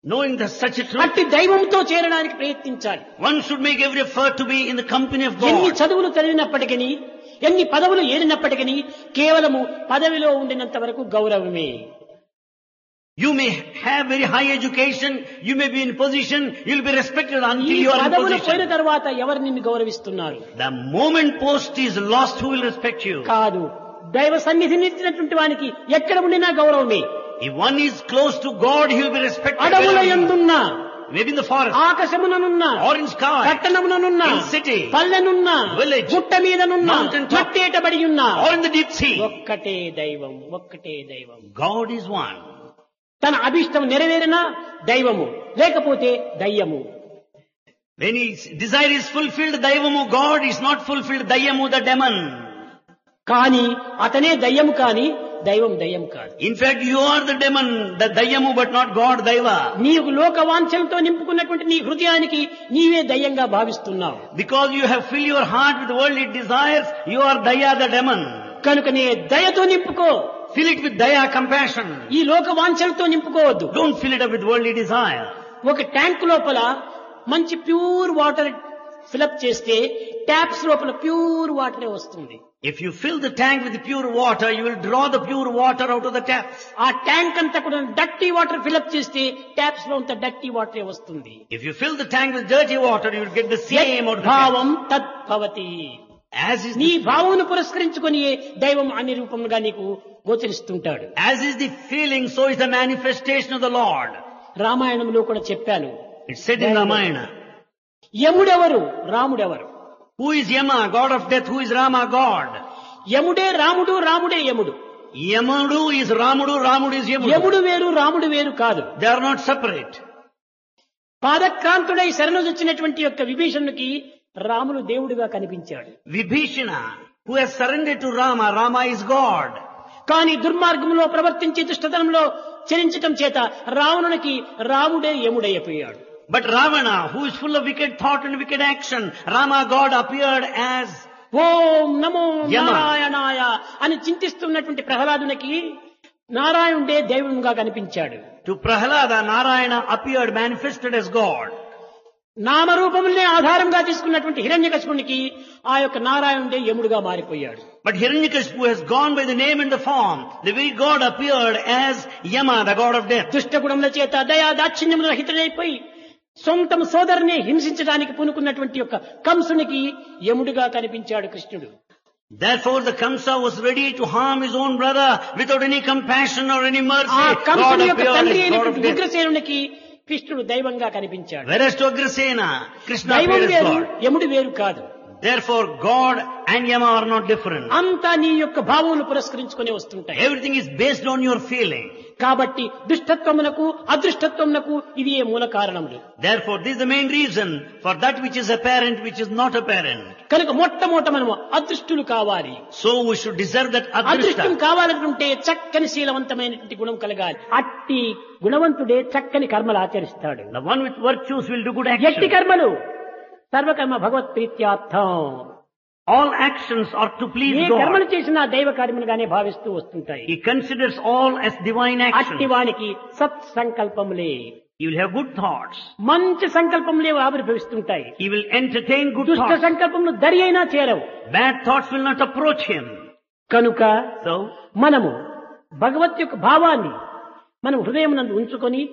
Knowing that such a truth, అట్టి దైవంతో చేరడానికి ప్రయత్నించాలి. one should make every effort to be in the company of ఎన్ని God. చదువులు చదివినప్పటికీ, ఎన్ని పదవులు ఏరినప్పటికీ కేవలము పదవిలో ఉండినంత వరకు గౌరవమే. You may have very high education, you may be in position, you will be respected until ఈ you are in పదవులు పోయిన position. తర్వాత ఎవరు నిన్ను గౌరవిస్తున్నారు? The moment post is lost, who will respect you? కాదు, దైవ సన్నిధిని ఇచ్చినటువంటి వానికి ఎక్కడ ఉండినా గౌరవమే. If one is close to God, he will be respected. అడవుల wherever he is. ఎందున్నా, Maybe in the forest, ఆకాశముననున్నా, or in sky, పట్టణముననున్నా, in city, పల్లెనున్నా, village, గుట్ట మీదనున్నా, mountain top, మట్టేటబడి ఉన్నా, or in the deep sea. ఒక్కటే దైవం, ఒక్కటే దైవం. God is one. తన అభిష్టం నెరవేరినా దైవము, లేకపోతే దయ్యము. When his desire is fulfilled, Daivamu, God is not fulfilled, Dayamu, the demon. కానీ అతనే దయ్యము, కానీ దైవం దయ్యం కాదు. In fact, you are the demon, the Dayamu, but not God, Daiva. నీకు లోక వాంఛలతో నింపుకున్నటువంటి నీ హృదయానికి నీవే దయ్యంగా భావిస్తున్నావు. Because you have filled your heart with worldly desires, you are Daya, the demon. కనుక నీ దయతో నింపుకో. Fill it with Daya, compassion. ఈ లోక వాంఛలతో నింపుకోవద్దు. Don't fill it up with worldly desire. ఒక ట్యాంక్ లోపల మంచి ప్యూర్ వాటర్ ఫిలప్ చేస్తే ట్యాప్స్ లోపల ప్యూర్ వాటరే వస్తుంది. If you fill the tank with pure water, you will draw the pure water out of the taps. ఆ tank అంతా కూడా డర్టీ వాటర్ ఫిలప్ చేస్తే ట్యాప్స్ లో అంత డర్టీ వాటరే వస్తుంది. If you fill the tank with dirty water, you will get the same out of the భావం taps. తద్భవతి. As is నీ the, భావమును పురస్కరించుకొని దైవం అన్ని రూపంగా నీకు గోచరిస్తుంటాడు. as is the feeling, so is the manifestation of the Lord. రామాయణంలో కూడా చెప్పాను. It's said in Ramayana. యముడెవరు, రాముడెవరు? Who is Yama, God of death? Who is Rama, God? యముడే రాముడు, రాముడే యముడు. Yamudu is Ramudu, Ramudu is Yamudu. యముడు వేరు, రాముడు వేరు కాదు. They are not separate. పాదక్రాంతుడై శరణొచ్చినటువంటి యొక్క విభీషణునికి రాముడు దేవుడిగా కనిపించాడు. Vibhishana, who has surrendered to Rama, Rama is God. కానీ దుర్మార్గంలో ప్రవర్తించి దుష్టతనంలో చరించటం చేత రావణునికి రాముడే యముడైపోయాడు. But Ravana, who is full of wicked thought and wicked action, Rama, God, appeared as ఓం నమో యమ. నారాయణాయ అని చింతిస్తున్నటువంటి ప్రహ్లాదునికి నారాయణుడే దేవునిగా కనిపించాడు. to Prahlada, Narayana appeared, manifested as God. నామరూపములనే ఆధారంగా తీసుకున్నటువంటి హిరణ్యకశిపునికి ఆ యొక్క నారాయణుడే యముడుగా మారిపోయాడు. But Hiranyakashipu has gone by the name and the form. The very God appeared as Yama, the God of death. దుష్టగుణముల చేత దయా దాక్షిణ్యముల రహితుడైపోయి సొంతం సోదరుని హింసించడానికి పూనుకున్నటువంటి యొక్క కంసునికి యముడిగా కనిపించాడు కృష్ణుడు. Therefore the Kamsa was ready to harm his own brother without any compassion or any mercy. ఆ God కంసుని యొక్క appeared తండ్రి as God of అయినటువంటి death. ఉగ్రసేనునికి కృష్ణుడు దైవంగా కనిపించాడు. Whereas to Agrasena, Krishna దైవం appeared as వేరు, God. యముడు వేరు కాదు. Therefore God and Yama are not different. అంతా నీ యొక్క భావములు పురస్కరించుకొని వస్తుంటాయి. Everything is based on your feeling. కాబట్టి దుష్టత్వమునకు అదృష్టత్వమునకు ఇది ఏ మూల కారణములు. Therefore, this is the main reason for that which is apparent, which is not apparent. కనుక మొట్టమొదట మనము అదృష్టులు కావాలి. So we should deserve that అదృష్టం adrishta. కావాలనుకుంటే చక్కని శీలవంతమైనటువంటి గుణం కలగాలి. అట్టి గుణవంతుడే చక్కని కర్మలు ఆచరిస్తాడు. The one with virtues will do good ఎట్టి action. కర్మలు సర్వకర్మ భగవత్ ప్రీత్యార్థం. All actions are to A please కర్మలు God. చేసినా దైవ కార్యములుగానే భావిస్తూ వస్తుంటాయి. He considers all as divine అట్టి actions. వానికి సత్ సంకల్పములే, He will have good thoughts. మంచి సంకల్పములే ఆవిర్భవిస్తుంటాయి. He will entertain good దుష్ట thoughts. సంకల్పములు దరి అయినా చేరవు. Bad thoughts will not approach him. కనుక So, మనము భగవత్ యొక్క భావాన్ని మనం హృదయం నందు ఉంచుకొని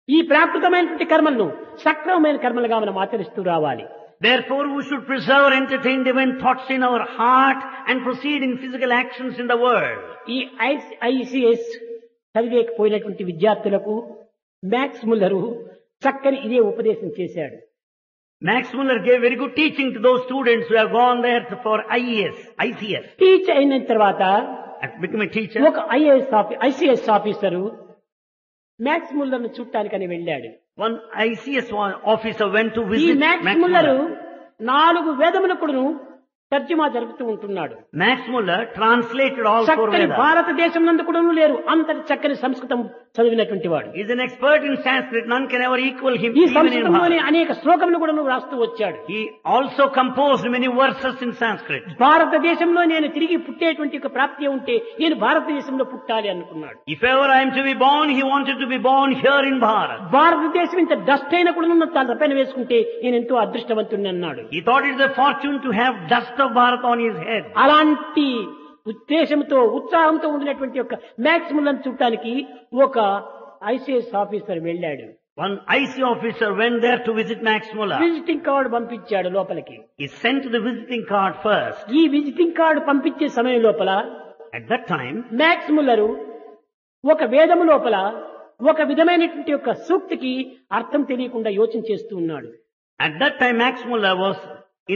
ఈ ప్రాకృతమైనటువంటి కర్మలను సక్రమమైన కర్మలుగా మనం ఆచరిస్తూ రావాలి. therefore, we should preserve and entertain divine thoughts in our heart and proceed in physical actions in the world. ఈ ఐసిఎస్ చదివేకపోయినటువంటి విద్యార్థులకు మ్యాక్స్ ముల్లరు చక్కని ఇదే ఉపదేశం చేశాడు. Max Muller gave very good teaching to those students who have gone there for ICS. Teach అయిన తర్వాత And become a teacher. ఒక ICS officer max ముల్లర్ను చూడటానికని వెళ్ళాడు. One ICS officer went to ఈ visit max Max Muller Muller. 4 వేదములకును తర్జుమా జరుపుతూ ఉంటున్నాడు. Max Muller translated all 4 చక్కని Vedas. భారతదేశం నందు కూడా లేరు అంతటి చక్కని సంస్కృతం చదివినటువంటి వాడు. He is an expert in Sanskrit. None can ever equal him ఈ even in సంస్కృతంలోనే Bharat. అనేక శ్లోకములు కూడా రాస్తూ వచ్చాడు. He also composed many verses in Sanskrit. భారతదేశంలో నేను తిరిగి పుట్టేటువంటి ఒక ప్రాప్తి ఉంటే నేను భారతదేశంలో పుట్టాలి అనుకున్నాడు. If ever I am to be born, he wanted to be born here in Bharat. భారతదేశం ఇంత డస్ట్ అయినా కూడా తన పైన వేసుకుంటే నేను ఎంతో అదృష్టవంతుని అన్నాడు. He thought it is a fortune to have dust of Bharat on his head. అలాంటి ఉద్దేశంతో ఉత్సాహంతో ఉండినటువంటి ఒక మ్యాక్స్ ముల్లర్ను చూడటానికి ఒక ఐసిఎస్ ఆఫీసర్ వెళ్ళాడు. One IC officer went there to visit Max Muller. Visiting card పంపించాడు లోపలికి. He sent the visiting card first. ఈ విజిటింగ్ కార్డు పంపించే సమయం లోపల At that time, max Muller ఒక వేదము లోపల ఒక విధమైనటువంటి యొక్క సూక్తికి అర్థం తెలియకుండా యోచన చేస్తూ ఉన్నాడు. at that time Max Muller was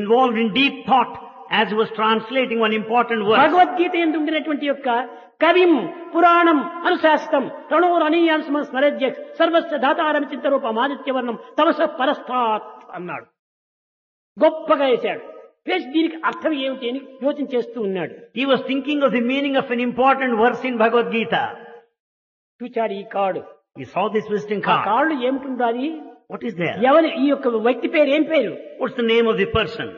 involved in deep thought as he was translating one important verse. Bhagavad Gita యందు ఉండినటువంటి యొక్క కవిం పురాణం అనుశాస్త్రం ప్రణోరనీయాన్స్మ స్మరజ్యక్ సర్వస్వ ధాతారం చింతరూపం ఆదిత్యవర్ణం తమస పరస్థాత్ అన్నాడు. గొప్పగా వేశాడు. వేసి దీనికి అర్థం ఏమిటి అని యోచన చేస్తూ ఉన్నాడు. He was thinking of the meaning of an important verse in Bhagavad Gita. చూచాడు ఈ card. He saw this visiting ఆ card. కార్డు ఏమిటి? What is there? ఎవరి ఈ యొక్క వ్యక్తి పేరు ఏం పేరు? What's the name of the person?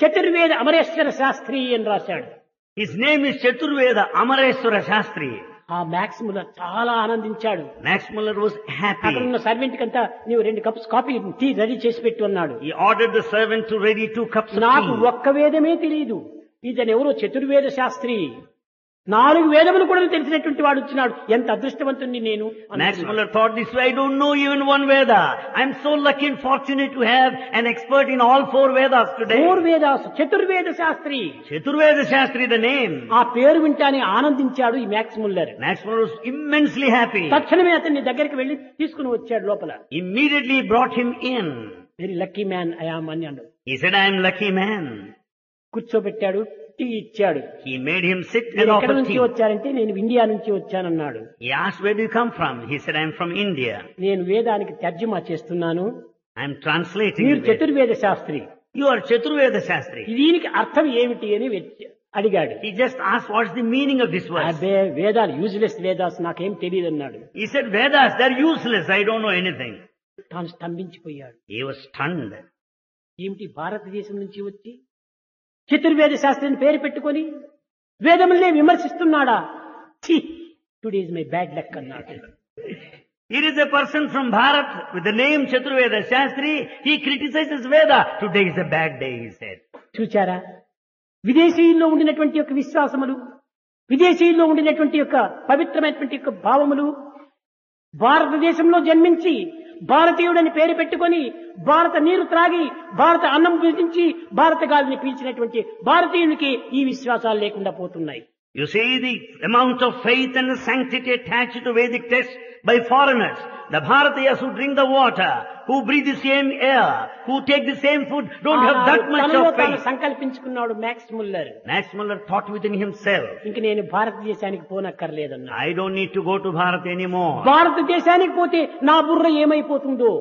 చతుర్వేద Amareswara Sastry అని రాశాడు. His name is Chaturveda Amareshwara Shastri. ఆ మ్యాక్స్ ముల్లర్ చాలా ఆనందించాడు. Max Muller was అక్కడ happy. ఉన్న సర్వెంట్ కంతా నీవు 2 కప్స్ కాఫీ టీ రెడీ చేసి పెట్టు అన్నాడు. He ordered the servant to ready 2 cups of నాకు tea. ఒక్క వేదమే తెలియదు, ఇతను ఎవరో చతుర్వేద శాస్త్రి, 4 వేదములు కూడా తెలిసినటువంటి వాడు వచ్చినాడు, ఎంత అదృష్టవంతుణ్ణి నేను Max అనుకున్నాడు. Muller thought this way, I don't know even one Veda. I'm so lucky and fortunate to have an expert in all 4 Vedas today. 4 Vedas చతుర్వేద Sastry. Chaturveda Shastri, the name. ఆ పేరు వింటానే ఆనందించాడు ఈ max Muller. Max Muller was immensely happy. తక్షణమే అతన్ని దగ్గరికి వెళ్లి తీసుకుని వచ్చాడు లోపల. Immediately brought him in. Very lucky man I am అని అన్నాడు. He said, I am lucky man. కూర్చోబెట్టాడు, టీ ఇచ్చాడు. He made him sit మీరు and ఎక్కడి offer నుంచి tea. వచ్చారంటే నేను ఇండియా నుంచి వచ్చానన్నాడు. He asked, where do you come from? He said, I am from India. నేను వేదానికి తర్జుమా చేస్తున్నాను, I am translating. మీరు the Veda. చతుర్వేద Sastry, You are Chaturveda Shastri. దీనికి అర్థం ఏమిటి అని అడిగాడు. He just asked, what's the meaning of this verse? అదే వేదాలు యూజ్లెస్ వేదాస్ నాకేం తెలియదు అన్నాడు. He said, Vedas, they're useless. I don't know anything. తాను స్తంభించిపోయాడు. He was stunned. ఏమిటి భారతదేశం నుంచి వచ్చి చతుర్వేద శాస్త్రిని పేరు పెట్టుకొని వేదములనే విమర్శిస్తున్నాడా? Today is my bad luck అన్నాడు. Here is a person from Bharat with the name Chaturveda Shastri. He criticizes Veda. Today is a bad day, he said. చూచారా, విదేశీయుల్లో ఉండినటువంటి యొక్క విశ్వాసములు, విదేశీయుల్లో ఉండినటువంటి యొక్క పవిత్రమైనటువంటి యొక్క భావములు భారతదేశంలో జన్మించి భారతీయుడని పేరు పెట్టుకొని భారత నీరు త్రాగి భారత అన్నం భుజించి భారత గాలిని పీల్చినటువంటి భారతీయునికి ఈ విశ్వాసాలు లేకుండా పోతున్నాయి. You see the amount of faith and the sanctity attached to Vedic texts by foreigners. The Bharatiyas who drink the water, who breathe the same air, who take the same food, don't have that much తనలో of తాను faith. సంకల్పించుకున్నాడు Max Muller. Max Muller thought within himself, ఇంక నేను భారతదేశానికి పోనక్కర్లేదన్నా. I don't need to go to Bharat anymore. భారతదేశానికి పోతే నా బుర్ర ఏమైపోతుందో.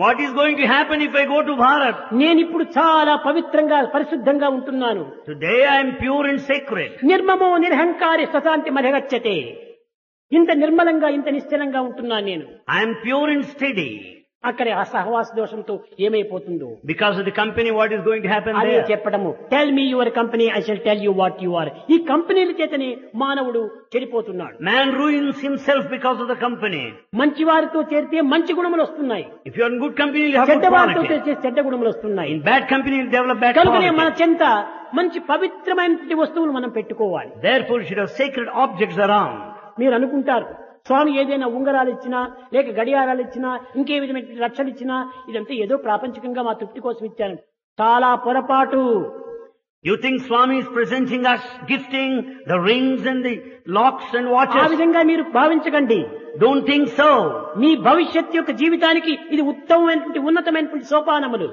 What is going to happen if I go to Bharat? నేను ఇప్పుడు చాలా పవిత్రంగా పరిశుద్ధంగా ఉంటున్నాను. Today I am pure and sacred. నిర్మమో నిర్హంకారి స్వశాంతి మరగచ్చతే. ఇంత నిర్మలంగా ఇంత నిశ్చలంగా ఉంటున్నాను నేను. I am pure and steady. అక్కడే ఆ సహవాస దోషంతో ఏమైపోతుందో. Because of the company, what is going to happen అదే there? చెప్పడము, tell me your company, I shall tell you what you are. ఈ కంపెనీల చేతనే మానవుడు చెడిపోతున్నాడు. Man ruins himself because of the company. మంచి వారితో చేరితే మంచి గుణములు వస్తున్నాయి. If you are in good company, you have good చెడ్డ వారితో quality. చేస్తే చెడ్డ గుణములు వస్తున్నాయి. In bad company, you develop bad కనుకనే మన quality. చెంత మంచి పవిత్రమైనటువంటి వస్తువులు మనం పెట్టుకోవాలి. Therefore, you should have sacred objects around. మీరు అనుకుంటారు స్వామి ఏదైనా ఉంగరాలు ఇచ్చినా లేక గడియారాలు ఇచ్చినా ఇంకే విధమైన రక్షలు ఇచ్చినా ఇదంతా ఏదో ప్రాపంచికంగా మా తృప్తి కోసం ఇచ్చాను. చాలా పొరపాటు. You think Swami is presenting us, gifting the rings and the locks and ఆ watches? విధంగా మీరు భావించకండి. Don't think so. మీ భవిష్యత్ యొక్క జీవితానికి ఇది ఉత్తమమైనటువంటి ఉన్నతమైనటువంటి సోపానములు.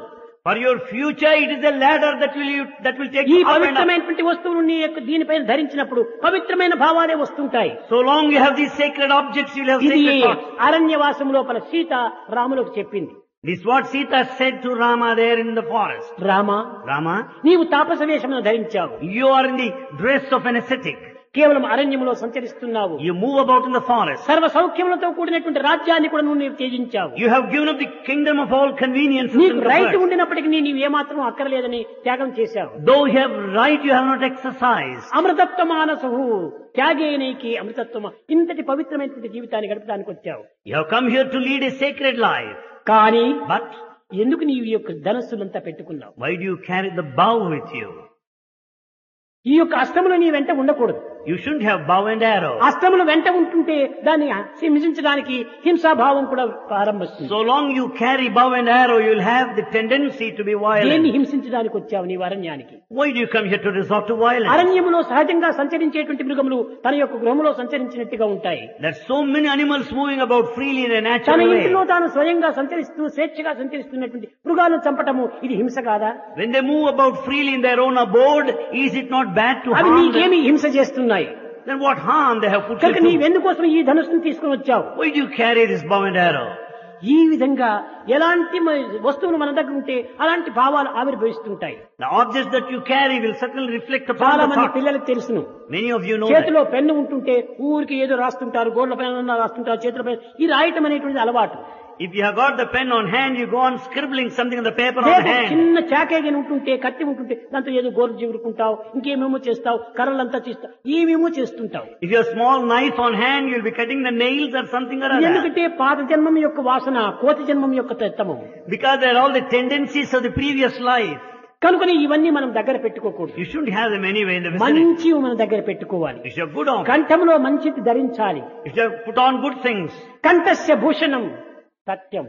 For your future, it is a ladder that will take ఈ you up and up. పవిత్రమైనటువంటి వస్తువులు నీ యొక్క దీనిపైన ధరించినప్పుడు పవిత్రమైన భావాలే వస్తుంటాయి. So long you have these sacred objects, you will have ఇది sacred thoughts. అరణ్యవాసం లోపల సీత రాములకు చెప్పింది. This is what Sita said to Rama there in the forest. Rama, Rama, నీవు తాపస వేషమును ధరించావు, you are in the dress of an ascetic. కేవలం అరణ్యములో సంచరిస్తున్నావు, You move about in the forest. సర్వ సౌఖ్యములతో కూడినటువంటి రాజ్యాన్ని కూడా నువ్వు త్యజించావు. You have given up the kingdom of all conveniences నీకు and right comforts. ఉండినప్పటికీ నీవు ఏమాత్రం అక్కర్లేదని త్యాగం చేశావు. Though you have right, you have not exercised. అమృతత్వ మానసు త్యాగేనైకి అమృతత్వమ. ఇంతటి పవిత్రమైనటువంటి జీవితాన్ని గడపడానికి వచ్చావు. You have come here to lead a sacred life. కానీ But ఎందుకు నీవు ఈ యొక్క ధనస్సులంతా పెట్టుకున్నావు? why do you carry the bow with you? ఈ యొక్క అష్టములు నీ వెంట ఉండకూడదు. You shouldn't have bow and arrow. అష్టములు వెంట ఉంటుంటే దాన్ని హింసించడానికి హింసాభావం కూడా ప్రారంభిస్తుంది. So long you carry bow and arrow, you will have the tendency to be దేన్ని violent. హింసించడానికి వచ్చావు నీవు అరణ్యానికి? Why do you come here to resort to violence? అరణ్యములో సహజంగా సంచరించేటువంటి మృగములు తన యొక్క గృహములో సంచరించినట్టుగా ఉంటాయి. There's so many animals moving about freely in a తన natural ఇంటిలో way. తాను స్వయంగా సంచరిస్తూ స్వేచ్ఛగా సంచరిస్తున్నటువంటి మృగాలను చంపటము ఇది హింస కాదా? When they move about freely in their own abode, is it not bad to అవి harm them? నీకేమి హింస చేస్తున్నాయి? Then what harm they have put you కనుక through? నీవెందుకోసం ఈ ధనుస్సును తీసుకుని వచ్చావు? Why do you carry this bow and arrow? ఈ విధంగా ఎలాంటి వస్తువులు మన దగ్గర ఉంటే అలాంటి భావాలు ఆవిర్భవిస్తుంటాయి. The objects that you carry will certainly reflect upon చాలా the మంది thought. పిల్లలకు తెలుసును. Many of you know that. చేతిలో పెన్ను ఉంటుంటే ఊరికి ఏదో రాస్తుంటారు, గోడ్ల పైన రాస్తుంటారు, చేతుల పైన ఈ రాయటం అనేటువంటిది అలవాటు. If you have got the pen on hand, you go on scribbling something on the paper on లేక hand. చిన్న చాకేగిన ఉంటుంటే, కత్తి ఉంటుంటే దాంతో ఏదో గోరు జిగురుకుంటావు, ఇంకేమేమో చేస్తావు, కర్రలంతా చేస్తావు, ఏమేమో చేస్తుంటావు. If you have a small knife on hand, you'll be cutting the nails or something or other. ఎందుకంటే పాత జన్మం యొక్క వాసన, కోతి జన్మం యొక్క తత్వము. Because they're all the tendencies of the previous life. కనుకని ఇవన్నీ మనం దగ్గర పెట్టుకోకూడదు. You shouldn't have them anyway in the vicinity. మంచి మన దగ్గర పెట్టుకోవాలి. You should have good on. కంఠంలో మంచిది ధరించాలి. You should have put on good things. కంఠస్య Bhushanam Satyam.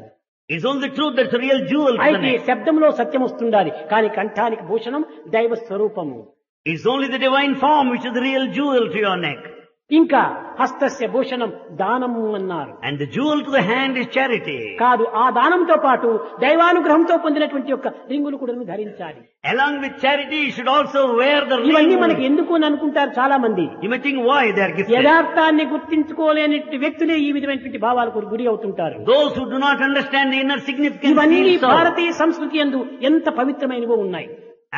It's only truth that's a real jewel to the అయితే neck. శబ్దంలో సత్యం వస్తుండాలి, కానీ కంఠానికి భూషణం దైవ స్వరూపము. It's only the divine form which is the real jewel to your neck. ఇంకా హస్తస్య భూషణం దానము అన్నారు. And the jewel to the hand is charity. కాదు, ఆ దానంతో పాటు దైవానుగ్రహంతో పొందినటువంటి యొక్క రింగులు కూడా ధరించాలి. Along with charity, you should also wear the ఇవన్నీ మనకి ring. ఎందుకు అని అనుకుంటారు చాలా మంది. You may think why they are gifted. యథార్థాన్ని గుర్తించుకోలేని వ్యక్తులే ఈ విధమైనటువంటి భావాలకు గురి అవుతుంటారు. Those who do not understand the inner significance ఇవన్నీ feel so. భారతీయ సంస్కృతి యందు ఎంత పవిత్రమైనవో ఉన్నాయి.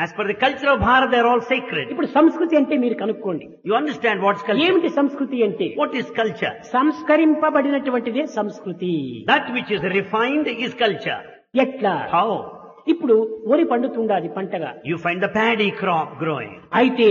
As per the culture of Bharat, they are all sacred. ఇప్పుడు సంస్కృతి అంటే మీరు కనుక్కోండి. You understand what's culture? ఏమిటి సంస్కృతి అంటే? What is culture? సంస్కరింపబడినటువంటిదే సంస్కృతి. That which is refined is culture. ఎట్లా? How? ఇప్పుడు వరి పండుతుండాది పంటగా. You find the paddy crop growing. అయితే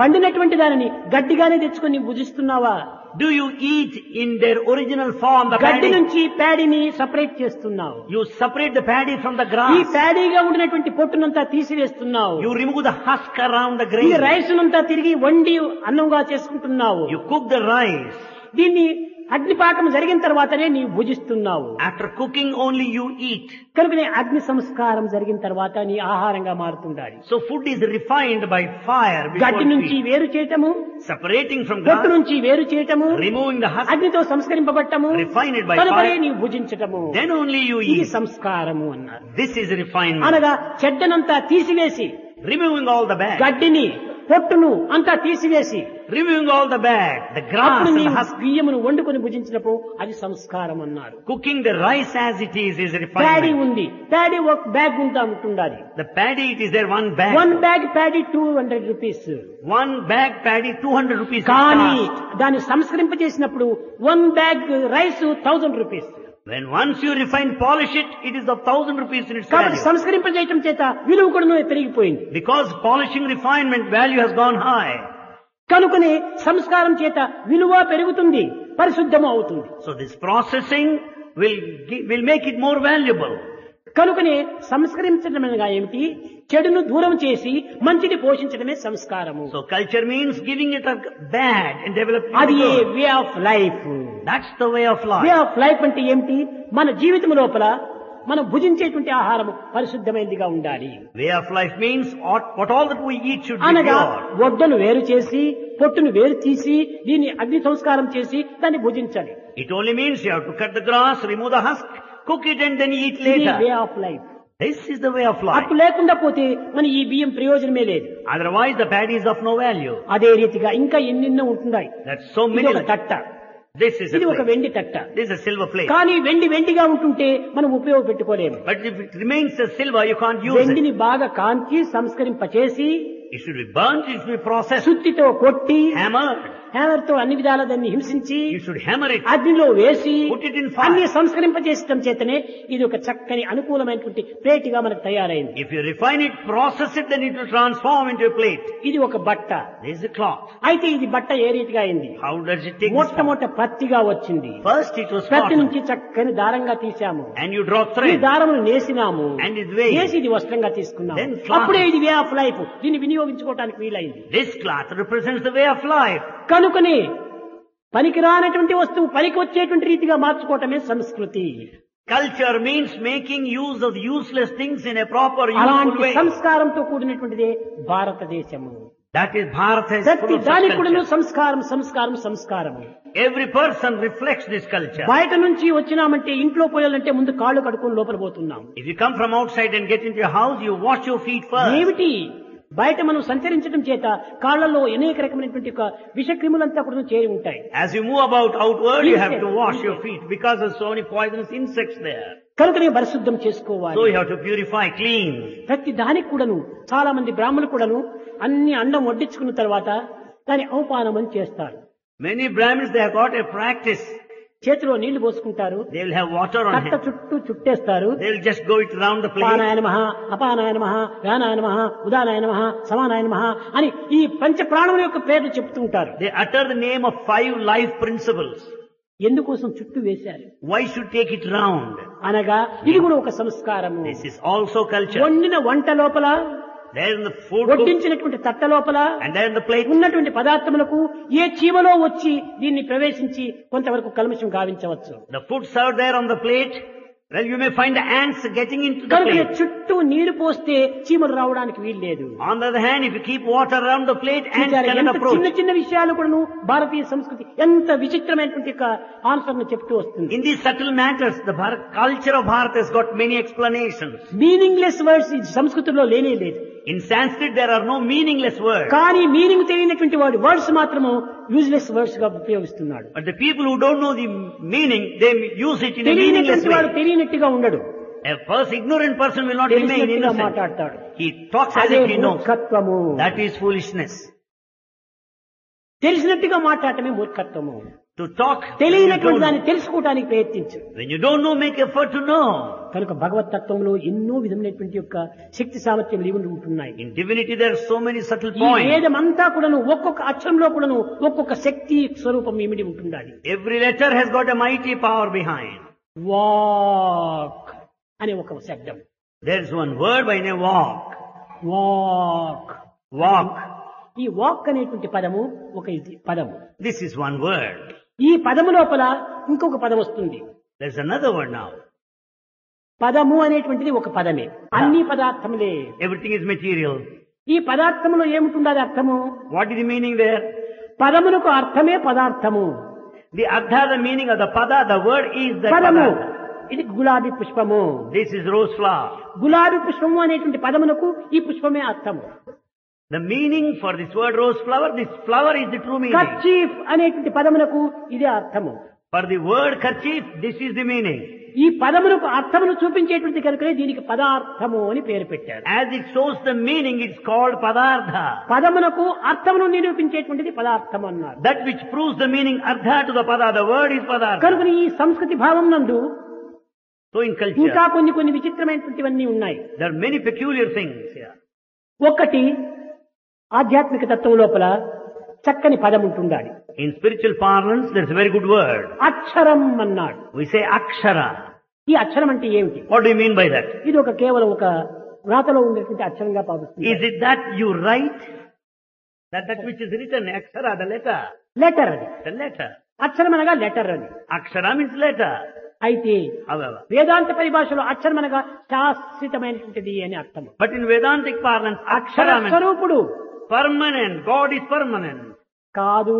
పండినటువంటి దానిని గడ్డిగానే తెచ్చుకొని భుజిస్తున్నావా? Do you eat in their original form the గడ్డి paddy? నుంచి ప్యాడీని సపరేట్ చేస్తున్నావు. You separate the paddy from the ఈ grass. ప్యాడీగా ఉండినటువంటి పొట్టునంతా తీసివేస్తున్నావు. You remove the husk around the ఈ grain. రైస్ నంతా తిరిగి వండి అన్నంగా చేసుకుంటున్నావు. You cook the rice. దీన్ని అగ్నిపాకం జరిగిన తర్వాతనే నీవు భుజిస్తున్నావు. After cooking only you eat. కనుకనే అగ్ని సంస్కారం జరిగిన తర్వాత నీ ఆహారంగా మారుతుండాలి. So food is refined by fire before గడ్డి నుంచి you eat. వేరు చేయటము, Separating from పొట్టు grass, నుంచి వేరు చేయటము, removing the husk, అగ్నితో సంస్కరింపబట్టము, refine it by కనుకనే fire. నీవు భుజించటము. Then only you ఇది eat. సంస్కారము అన్నారు. This is refinement. అనగా చెడ్డనంతా తీసివేసి, Removing all the bad. గడ్డిని పొట్టును అంతా తీసివేసి, Removing all the bad. The grass అప్పుడు and the నీవు husk. బియ్యమును వండుకొని భుజించినప్పుడు అది సంస్కారం అన్నారు. Cooking the rice as it is paddy refinement. ఉంది, ప్యాడీ ఒక బ్యాగ్ ఉంటా ఉంటుండాలి. The paddy, it is there one bag. One bag paddy 200 rupees. One bag paddy, 200 rupees. కానీ cost. దాన్ని సంస్కరింపజేసినప్పుడు one bag rice 1000 rupees. When once you refine, polish it, it is of 1000 rupees in its కాబట్టి value. సంస్కరింపజేయటం చేత విలువ కూడా పెరిగిపోయింది. Because polishing refinement value has gone high. కనుకనే సంస్కారం చేత విలువ పెరుగుతుంది, పరిశుద్ధము అవుతుంది. So this processing will make it more valuable. కనుకనే సంస్కరించడం అనగా ఏమిటి? చెడును దూరం చేసి మంచిని పోషించడమే సంస్కారము. So culture means giving it a bad and developing అది the good. Way of life. That's the way of way life. Of life అంటే ఏమిటి? మన జీవితం లోపల మనం భుజించేటువంటి ఆహారము పరిశుద్ధమైనదిగా ఉండాలి. Way of life means what all that we eat should be అనగా pure. వడ్డను వేరు చేసి, పొట్టును వేరు తీసి, దీన్ని అగ్ని సంస్కారం చేసి దాన్ని భుజించాలి. It only means you have to cut the grass, remove the husk, cook it and then eat ఇది వే later. Of life. This is the way of life. అప్పు లేకుండా పోతే మన ఈ బియ్యం ప్రయోజనమే లేదు. Otherwise the paddy is of no value. అదే రీతిగా ఇంకా ఎన్నెన్నో ఉంటున్నాయి. That's so ఇది many. ఒక తట్ట, This is a ఇది ఒక plate. వెండి తట్ట. This is a silver plate. కానీ వెండిగా ఉంటుంటే మనం ఉపయోగపెట్టుకోలేము. But if it remains a silver, you can't use it. వెండిని బాగా కాంచి సంస్కరింపచేసి, It should be burnt, it should be processed, సుత్తితో కొట్టి, hammered. హ్యామర్ తో అన్ని విధాల దాన్ని హింసించి You should hammer it. అగ్నిలో వేసి Put it in fire. అన్ని సంస్కరింపచేసడం చేతనే ఇది ఒక చక్కని అనుకూలమైనటువంటి ప్లేట్గా మనకు తయారైంది. If you refine it, process it, then it will transform into a plate. ఇది ఒక బట్ట. This is a cloth. అయితే ఇది బట్ట ఏ రీతిగా అయింది? How does it take this form? మొట్టమొదట పత్తిగా వచ్చింది. First it was పత్తి cotton. నుంచి చక్కని దారంగా తీసాము. And you draw ఈ thread. దారమును నేసినాము. And it's weighed. నేసి ఇది వస్త్రంగా తీసుకున్నాము. Then cloth. అప్పుడే ఇది వే ఆఫ్ లైఫ్. దీన్ని వినియోగించుకోవడానికి వీలైంది. This cloth represents the way of life. కనుకనే పనికిరానటువంటి వస్తువు పనికి వచ్చేటువంటి రీతిగా మార్చుకోవటమే సంస్కృతి. Culture means making use of useless things in a proper, useful అలాంటి way. సంస్కారంతో కూడినటువంటిదే భారతదేశము. That is Bharat is ప్రతి full of such దానికి కూడా culture. సంస్కారము. Every person reflects this culture. బయట నుంచి వచ్చినామంటే ఇంట్లో పోయాలంటే ముందు కాళ్ళు కడుక్కొని లోపల పోతున్నాం. If you come from outside and get into your house, you wash your feet first. ఏమిటి? బయట మనం సంచరించడం చేత కాళ్లలో అనేక రకమైనటువంటి విషక్రిములంతా కూడా చేరి ఉంటాయి. As you move about outward, you have to wash your feet because there's so many poisonous insects there. కనుకనే పరిశుద్ధం చేసుకోవాలి. So you have to purify, clean. ప్రతి దానికి కూడాను చాలా మంది బ్రాహ్మణులు కూడాను అన్ని అండం వడ్డించుకున్న తర్వాత దాని అవపానం అని చేస్తారు. Many Brahmins, they have got a practice. చేతిలో నీళ్లు పోసుకుంటారు, They will have water on తట్ట him. చుట్టూ చుట్టేస్తారు. They will just go it round the plate. అపానాయ నమః, అపానాయ నమః, వ్యానాయ నమః, ఉదానాయ నమః, సమానాయ నమః అని ఈ పంచ ప్రాణముల యొక్క పేర్లు చెప్తూ ఉంటారు. They utter the name of 5 life principles. ఎందుకోసం చుట్టూ వేశారు? Why should take it round? అనగా ఇది కూడా ఒక సంస్కారము. This is also culture. వండిన వంట లోపల, There in the food cook, వడ్డించినటువంటి తట్ట లోపల and there in the plate, ఉన్నటువంటి పదార్థములకు ఏ చీమలో వచ్చి దీన్ని ప్రవేశించి కొంతవరకు కల్మషం గావించవచ్చు. the food served there on the plate, well, you may find the ants getting into the కనుక plate. చుట్టూ నీరు పోస్తే చీమలు రావడానికి వీలు లేదు. On the other hand, if you keep water around the plate, ants చూచారా? cannot ఎంత approach. చిన్న చిన్న విషయాలు కూడాను భారతీయ సంస్కృతి ఎంత విచిత్రమైనటువంటి ఆన్సర్ ను చెప్తూ వస్తుంది. In these subtle matters, the culture of Bharat has got many explanations. Meaningless words ఈ సంస్కృతిలో లేనే లేదు. In Sanskrit, there are no meaningless words. కానీ మీనింగ్ తెలియనటువంటి వాడు వర్డ్స్ మాత్రము యూజ్లెస్ వర్డ్స్ గా ఉపయోగిస్తున్నాడు. But the people who don't know the meaning, they use it in a meaningless తెలియనటువంటి వాడు way. తెలియనట్టుగా ఉండడు. Ignorant person will not remain తెలిసినట్టుగా innocent. మాట్లాడతాడు. He talks as అదే if he knows. మూర్ఖత్వము. That is foolishness. తెలిసినట్టుగా మాట్లాడటమే మూర్ఖత్వము. To talk when you తెలియనటువంటి don't దాన్ని know. తెలుసుకోవడానికి ప్రయత్నించు. When you don't know, make effort to know. కనుక భగవత్ తత్వంలో ఎన్నో విధమైనటువంటి యొక్క శక్తి సామర్థ్యం ఇవి ఉంటున్నాయి. In divinity, there are so many subtle ఈ points. వేదమంతా కూడాను ఒక్కొక్క అక్షరంలో కూడాను ఒక్కొక్క శక్తి స్వరూపం ఇమిడి ఉంటుండాలి. Every letter has got a mighty power behind. Walk అనే ఒక శబ్దం. There is one word by name walk. Walk. Walk. ఈ వాక్ అనేటువంటి పదము ఒక పదము. This is one word. ఈ పదము లోపల ఇంకొక పదం వస్తుంది. There's another word now. పదము అనేటువంటిది ఒక పదమే, అన్ని పదార్థములే. Everything is material. ఈ పదార్థములో ఏముంటుండాలి అర్థము? What is the meaning there? పదమునకు అర్థమే పదార్థము. The Artha, the meaning of the Pada, the word is the పదము Pada. ఇది గులాబీ పుష్పము. This is rose flower. గులాబీ పుష్పము అనేటువంటి పదమునకు ఈ పుష్పమే అర్థము. The meaning for this word rose flower, this flower is the true meaning. Kerchief అనేటువంటి పదమునకు ఇదే అర్థము. For the word kerchief, this is the meaning. ఈ పదమునకు అర్థమును చూపించేటువంటి కనుకనే దీనికి పదార్థము అని పేరు పెట్టారు. As it shows the meaning, it's called Padartha. పదమునకు అర్థమును నిరూపించేటువంటిది పదార్థం అన్నారు. That which proves the meaning Artha to the Pada, the word is Padartha. కనుక ఈ సంస్కృతి భావం నందు So in culture, ఇంకా కొన్ని విచిత్రమైనటువంటివన్నీ ఉన్నాయి. there are many peculiar things here. ఒకటి ఆధ్యాత్మిక తత్వం లోపల చక్కని పదం ఉంటుండాలి. In spiritual parlance, there's a very good word. అక్షరం అన్నాడు. We say Akshara. ఈ అక్షరం అంటే ఏమిటి? What do you mean by that? ఇది కేవలం ఒక వ్రాతలో ఉండేటువంటి అక్షరంగా భావిస్తుంది. Is it that you write? That which is written, Akshara, the letter. Letter అది. The letter. అక్షరం అనగా లెటర్ అని. Akshara means letter. అయితే However, వేదాంత పరిభాషలో అక్షరం అనగా శాశ్వతమైనటువంటిది అని అర్థం. but in Vedantic parlance, Akshara Akshara means స్వరూపుడు permanent. God is permanent. కాదు.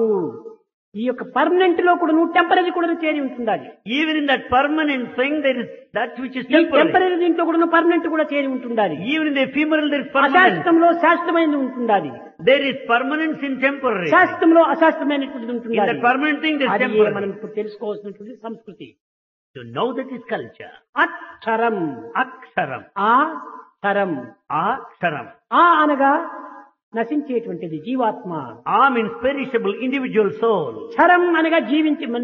ఈ యొక్క పర్మనెంట్ లో కూడా టెంపరీ కూడా చేరి ఉంటుండాలి. Even in that permanent thing, there is that which is ఈ temporary. టెంపరీ దీంట్లో కూడా పర్మనెంట్ కూడా చేరి ఉంటుండాలి. Even in the ephemeral, there is permanent. అశాశ్వతంలో శాశ్వతమైనది ఉంటుండాలి. There is permanence in temporary. శాశ్వతంలో అశాశ్వతమైనటువంటిది In ఉంటుండాలి. that permanent thing, there is అది temporary. మనం ఇప్పుడు తెలుసుకోవాల్సినటువంటి సంస్కృతి. To know that is culture. అక్షరం. Aksharam. ఆ తరం. Aksharam. ఆ అనగా నశించేటువంటిది జీవాత్మ. A means perishable individual soul. క్షరం అనగా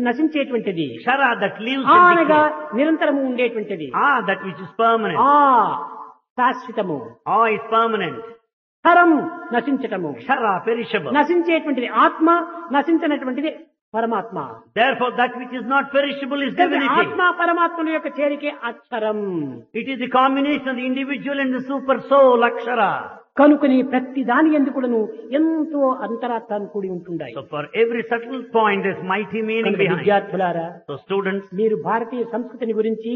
నశించేటువంటిది. Kshara, that lives ఆ and అనగా decays. నిరంతరము ఉండేటువంటిది. That which is permanent. ఆ శాశ్వతము. Is permanent. క్షరం నశించటము. Kshara, perishable. నశించేటువంటిది ఆత్మ, నశించినటువంటిది పరమాత్మ. Therefore, that which is not perishable is divinity. ఆత్మ పరమాత్మల యొక్క చేరికే అక్షరం. It is the combination of the individual and the super soul, Akshara. కనుకని ప్రతి దాని ఎందుకును ఎంతో అంతరార్థాన్ని కూడి ఉంటుండాయి. So for every subtle point, there's mighty meaning behind. విద్యార్థులారా, So students, మీరు భారతీయ సంస్కృతిని గురించి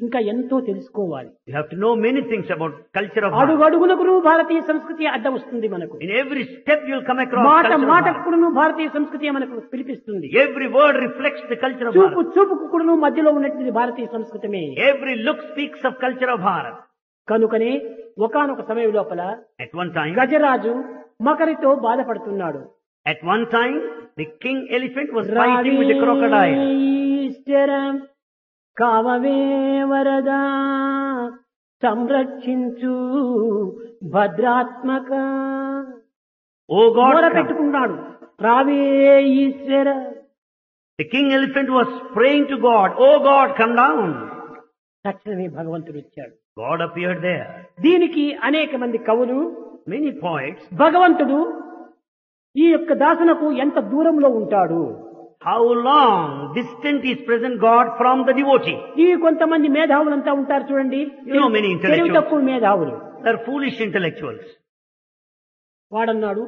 ఇంకా ఎంతో తెలుసుకోవాలి. you have to know many things about culture of Bharat. అడుగడుగునకును భారతీయ సంస్కృతి అడ్డం వస్తుంది మనకు. In every step you'll come across మాట culture of మాటకు Bharat. కూడాను భారతీయ సంస్కృతి మనకు పిలిపిస్తుంది. Every word reflects the culture of చూపు Bharat. చూపుకు కూడాను మధ్యలో ఉన్నటువంటి భారతీయ సంస్కృతమే. Every look speaks of culture of Bharat. కనుకనే ఒకానొక సమయం లోపల At one time, గజరాజు మకరితో బాధపడుతున్నాడు. at one time, the king elephant was fighting with the crocodile. ఈశ్వరం కామవే వరదా సంరక్షించు భద్రాత్మక. Oh God, come. పెట్టుకున్నాడు. రావే ఈశ్వర. The king elephant was praying to God. Oh God, come down. తక్షణమే భగవంతుడు వచ్చాడు. God appeared there. దీనికి అనేక మంది కవులు, Many poets, భగవంతుడు ఈ యొక్క దాసునకు ఎంత దూరంలో ఉంటాడు, how long distant is present God from the devotee. ఈ కొంతమంది మేధావులంతా ఉంటారు చూడండి. You know many intellectuals. తెలివి తక్కువ మేధావులు. They're foolish intellectuals. వాడన్నాడు,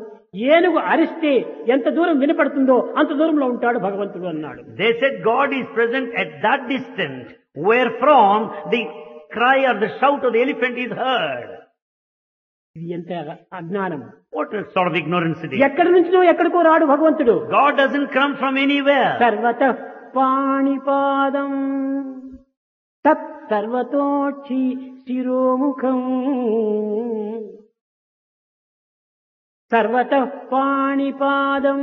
ఏనుగు అరిస్తే ఎంత దూరం వినపడుతుందో అంత దూరంలో ఉంటాడు భగవంతుడు అన్నాడు. They said God is present at that distance wherefrom the cry or the shout of the elephant is heard. ఇది ఎంత అజ్ఞానం. What a sort of ignorance it is. ఎక్కడి నుంచినో ఎక్కడికో రాడు భగవంతుడు. God doesn't come from anywhere. సర్వతః పాణిపాదం తత్ సర్వతోక్షి శిరోముఖం. సర్వతః పాణిపాదం.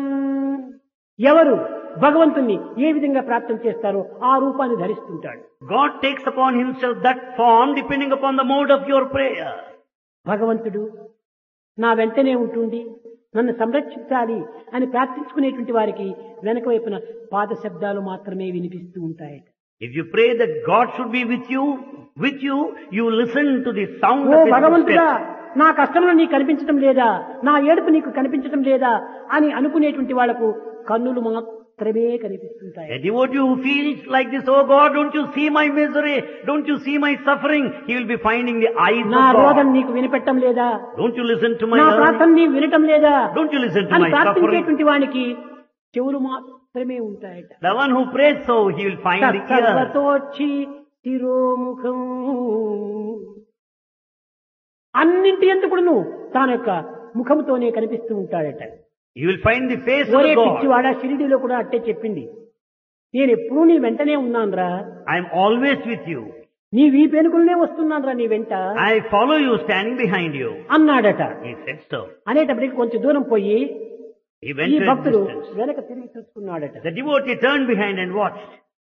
ఎవరు భగవంతుణ్ణి ఏ విధంగా ప్రార్థన చేస్తారో ఆ రూపాన్ని ధరిస్తుంటాడు. God takes upon himself that form depending upon the mode of your prayer. భగవంతుడు నా వెంటనే ఉంటుండి నన్ను సంరక్షించాలి అని ప్రార్థించుకునేటువంటి వారికి వెనక వైపున పాద శబ్దాలు మాత్రమే వినిపిస్తూ ఉంటాయట. If you pray that God should be with you, you listen to the sound oh of his భగవంతుడా, footsteps. నా కష్టంలో నీకు కనిపించడం లేదా, నా ఏడుపు నీకు కనిపించడం లేదా అని అనుకునేటువంటి వాళ్లకు కన్నులు మాత్రమే కనిపిస్తుంటాయి. A devotee who feels like this, oh God, don't you see my misery? Don't you see my suffering? He will be finding the eyes నా of రోదన God. నీకు వినిపెట్టడం లేదా, Don't you listen to my నా yearning? ప్రార్థన నీవు వినటం లేదా Don't you listen to అని my suffering? ప్రార్థించేటువంటి వానికి చెవులు మాత్రమే ఉంటాయట. The one who prays so, he will find the ear. సర్వతోచి శిరోముఖం, అన్నింటి ఎందుకును తాను యొక్క ముఖంతోనే కనిపిస్తూ ఉంటాడట. You will find the face of ఒరే God. పిచ్చివాడ, షిరిడీలో కూడా అట్టే చెప్పింది, నేను ఎప్పుడూ నీ వెంటనే ఉన్నానురా, I am always with you. నీ వీపెనుకులనే వస్తున్నానురా నీ వెంట I follow you standing behind you. అన్నాడట. He said so. అనేటప్పటికి కొంచెం దూరం పోయి He went ఈ to a భక్తుడు distance. వెనక తిరిగి చూసుకున్నాడట. The devotee turned behind and watched.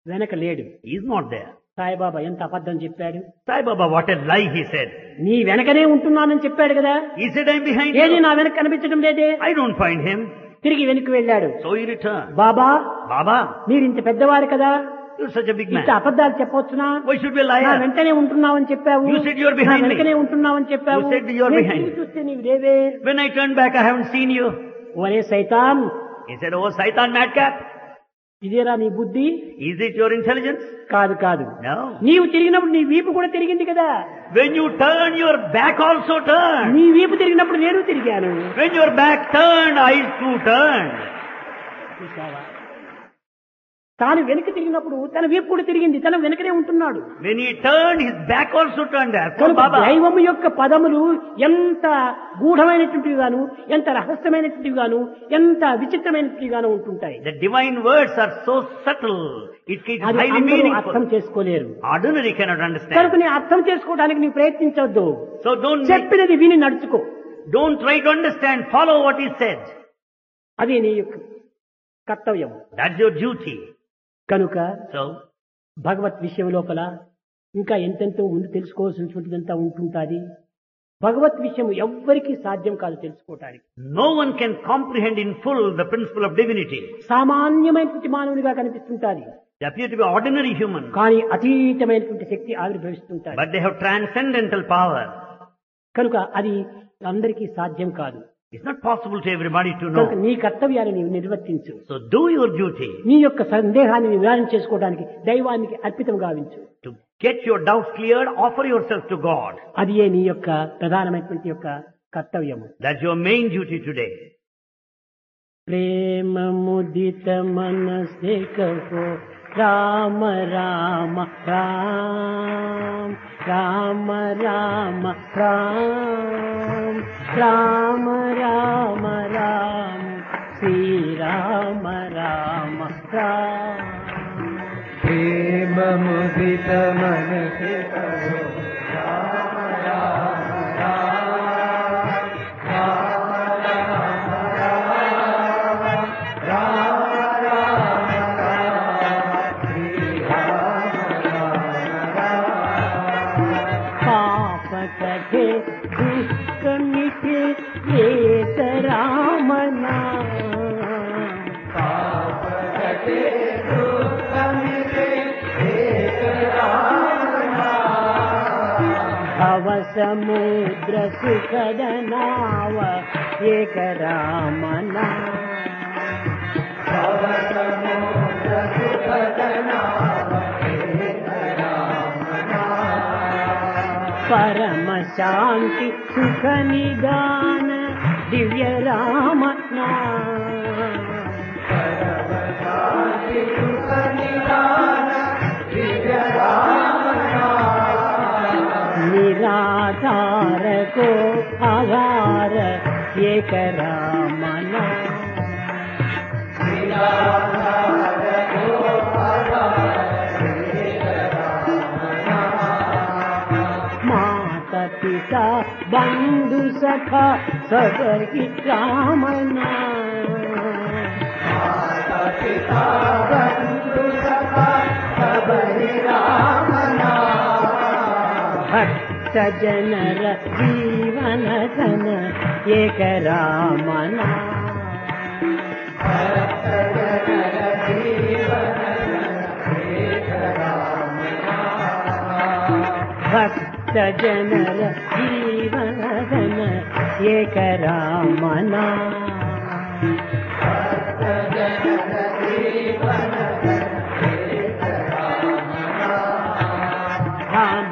వెనక లేడు. He is not there. Saibaba ఎంత అబద్ధం చెప్పాడు. Sai Baba, what a lie he said. నీ వెనకనే ఉంటున్నానని చెప్పాడు కదా, He said, I am behind ఏది you. నా వెనక కనిపించడం లేదే. I don't find him. తిరిగి వెనక్కి వెళ్ళాడు. So he returned. Baba, Baba, మీరు ఇంత పెద్దవారు కదా, you're such a big ఇంత man. అబద్ధాలు చెప్పవచ్చునా? Why should we నా lie? వెంటనే ఉంటున్నావని చెప్పావు, You said you're నా behind me. వెనకనే ఉంటున్నావని చెప్పావు, You said you're నేను behind తిరిగి me. చూస్తే నీవు లేవే. When I turned back, I haven't seen you. ఒరే సైతాన్, He said, oh, Saitan madcap. ఇదేరా నీ బుద్ధి? Is it your intelligence? కాదు కాదు, No. నీవు తిరిగినప్పుడు నీ వీపు కూడా తిరిగింది కదా. When you turn, your back also turned. నీ వీపు తిరిగినప్పుడు నేను తిరిగాను. When your back turned, I too turned. చూసావా? తాను వెనక్కి తిరిగినప్పుడు తన వీపు కూడా తిరిగింది, తన వెనకనే ఉంటున్నాడు. When he turned, his back also turned. Therefore, కనుక Baba, దైవము యొక్క పదములు ఎంత గూఢమైనటువంటివి గాను, ఎంత రహస్యమైనటువంటివి గాను, ఎంత విచిత్రమైనటువంటివి గాను ఉంటుంటాయి. the divine words are so subtle. It is అది highly అందరూ అర్థం meaningful. చేసుకోలేరు. Ordinary cannot కనుక understand. నీ అర్థం చేసుకోవడానికి నీ ప్రయత్నించవద్దు. So చెప్పినది విని నడుచుకో. don't try to understand. Follow what he said. అది నీ యొక్క కర్తవ్యం. That's your duty. కనుక So, భగవత్ విషయం లోపల ఇంకా ఎంతెంతో ముందు తెలుసుకోవాల్సినటువంటిదంతా ఉంటుంటాది. భగవత్ విషయం ఎవ్వరికీ సాధ్యం కాదు తెలుసుకోవటానికి. no one can comprehend in full the principle of divinity. సామాన్యమైనటువంటి మానవునిగా కనిపిస్తుంటాది, They appear to be ordinary human, కానీ అతీతమైనటువంటి శక్తి ఆవిర్భవిస్తుంటాది. but they have transcendental power. కనుక అది అందరికీ సాధ్యం కాదు. It's not possible to everybody to కనుక know. నీ కర్తవ్యాన్ని నీవు నిర్వర్తించు. So do your duty. నీ యొక్క సందేహాన్ని నివారణ చేసుకోవడానికి దైవానికి అర్పితం గావించు. To get your doubts cleared, offer yourself to God. అది నీ యొక్క ప్రధానమైనటువంటి యొక్క కర్తవ్యము. That's your main duty today. ప్రేమ ముదిత మనసే కహో రామ రామ రామ రామ రామ రామ రామ రామ రామ శ్రీ రామ రామ రామ. ప్రేమ ముదిత మనసే కహో రామ రామ రామ రామ రామ రామ రామ రామ శ్రీ రామ రామ రామ. పాప కథే దుఃఖ మిటే ఏక రామ నామ. పాప కటే దుఃఖ మిటే ఏక రామ నామ. భవ సముద్ర సుఖద నావ ఏక రామ నామ. భవ సముద్ర సుఖద నామ ఏక రామ నామ. పరమ శాంతి సుఖ నిదాన దివ్య రామ నామ. పరమ శాంతి సుఖ నిదాన దివ్య రామ నామ. నిరాధార కో ఆధార ఏక రామ నామ. నిరాధార కో ఆధార ఏక రామ నామ. మాత పిత బంధు సఖా సబరి రామ నామ. మాతా పితా బంధు సఖా సబరి రామ నామ. భక్త జనర జీవన ధన ఏక రామ నామ. భక్త జనర జీవన ఏక రామ నామ. భక్త జనర జీవన ధన ఏక రామ నామ. భక్త జనర జీవన ఏక రామ నామ. రామ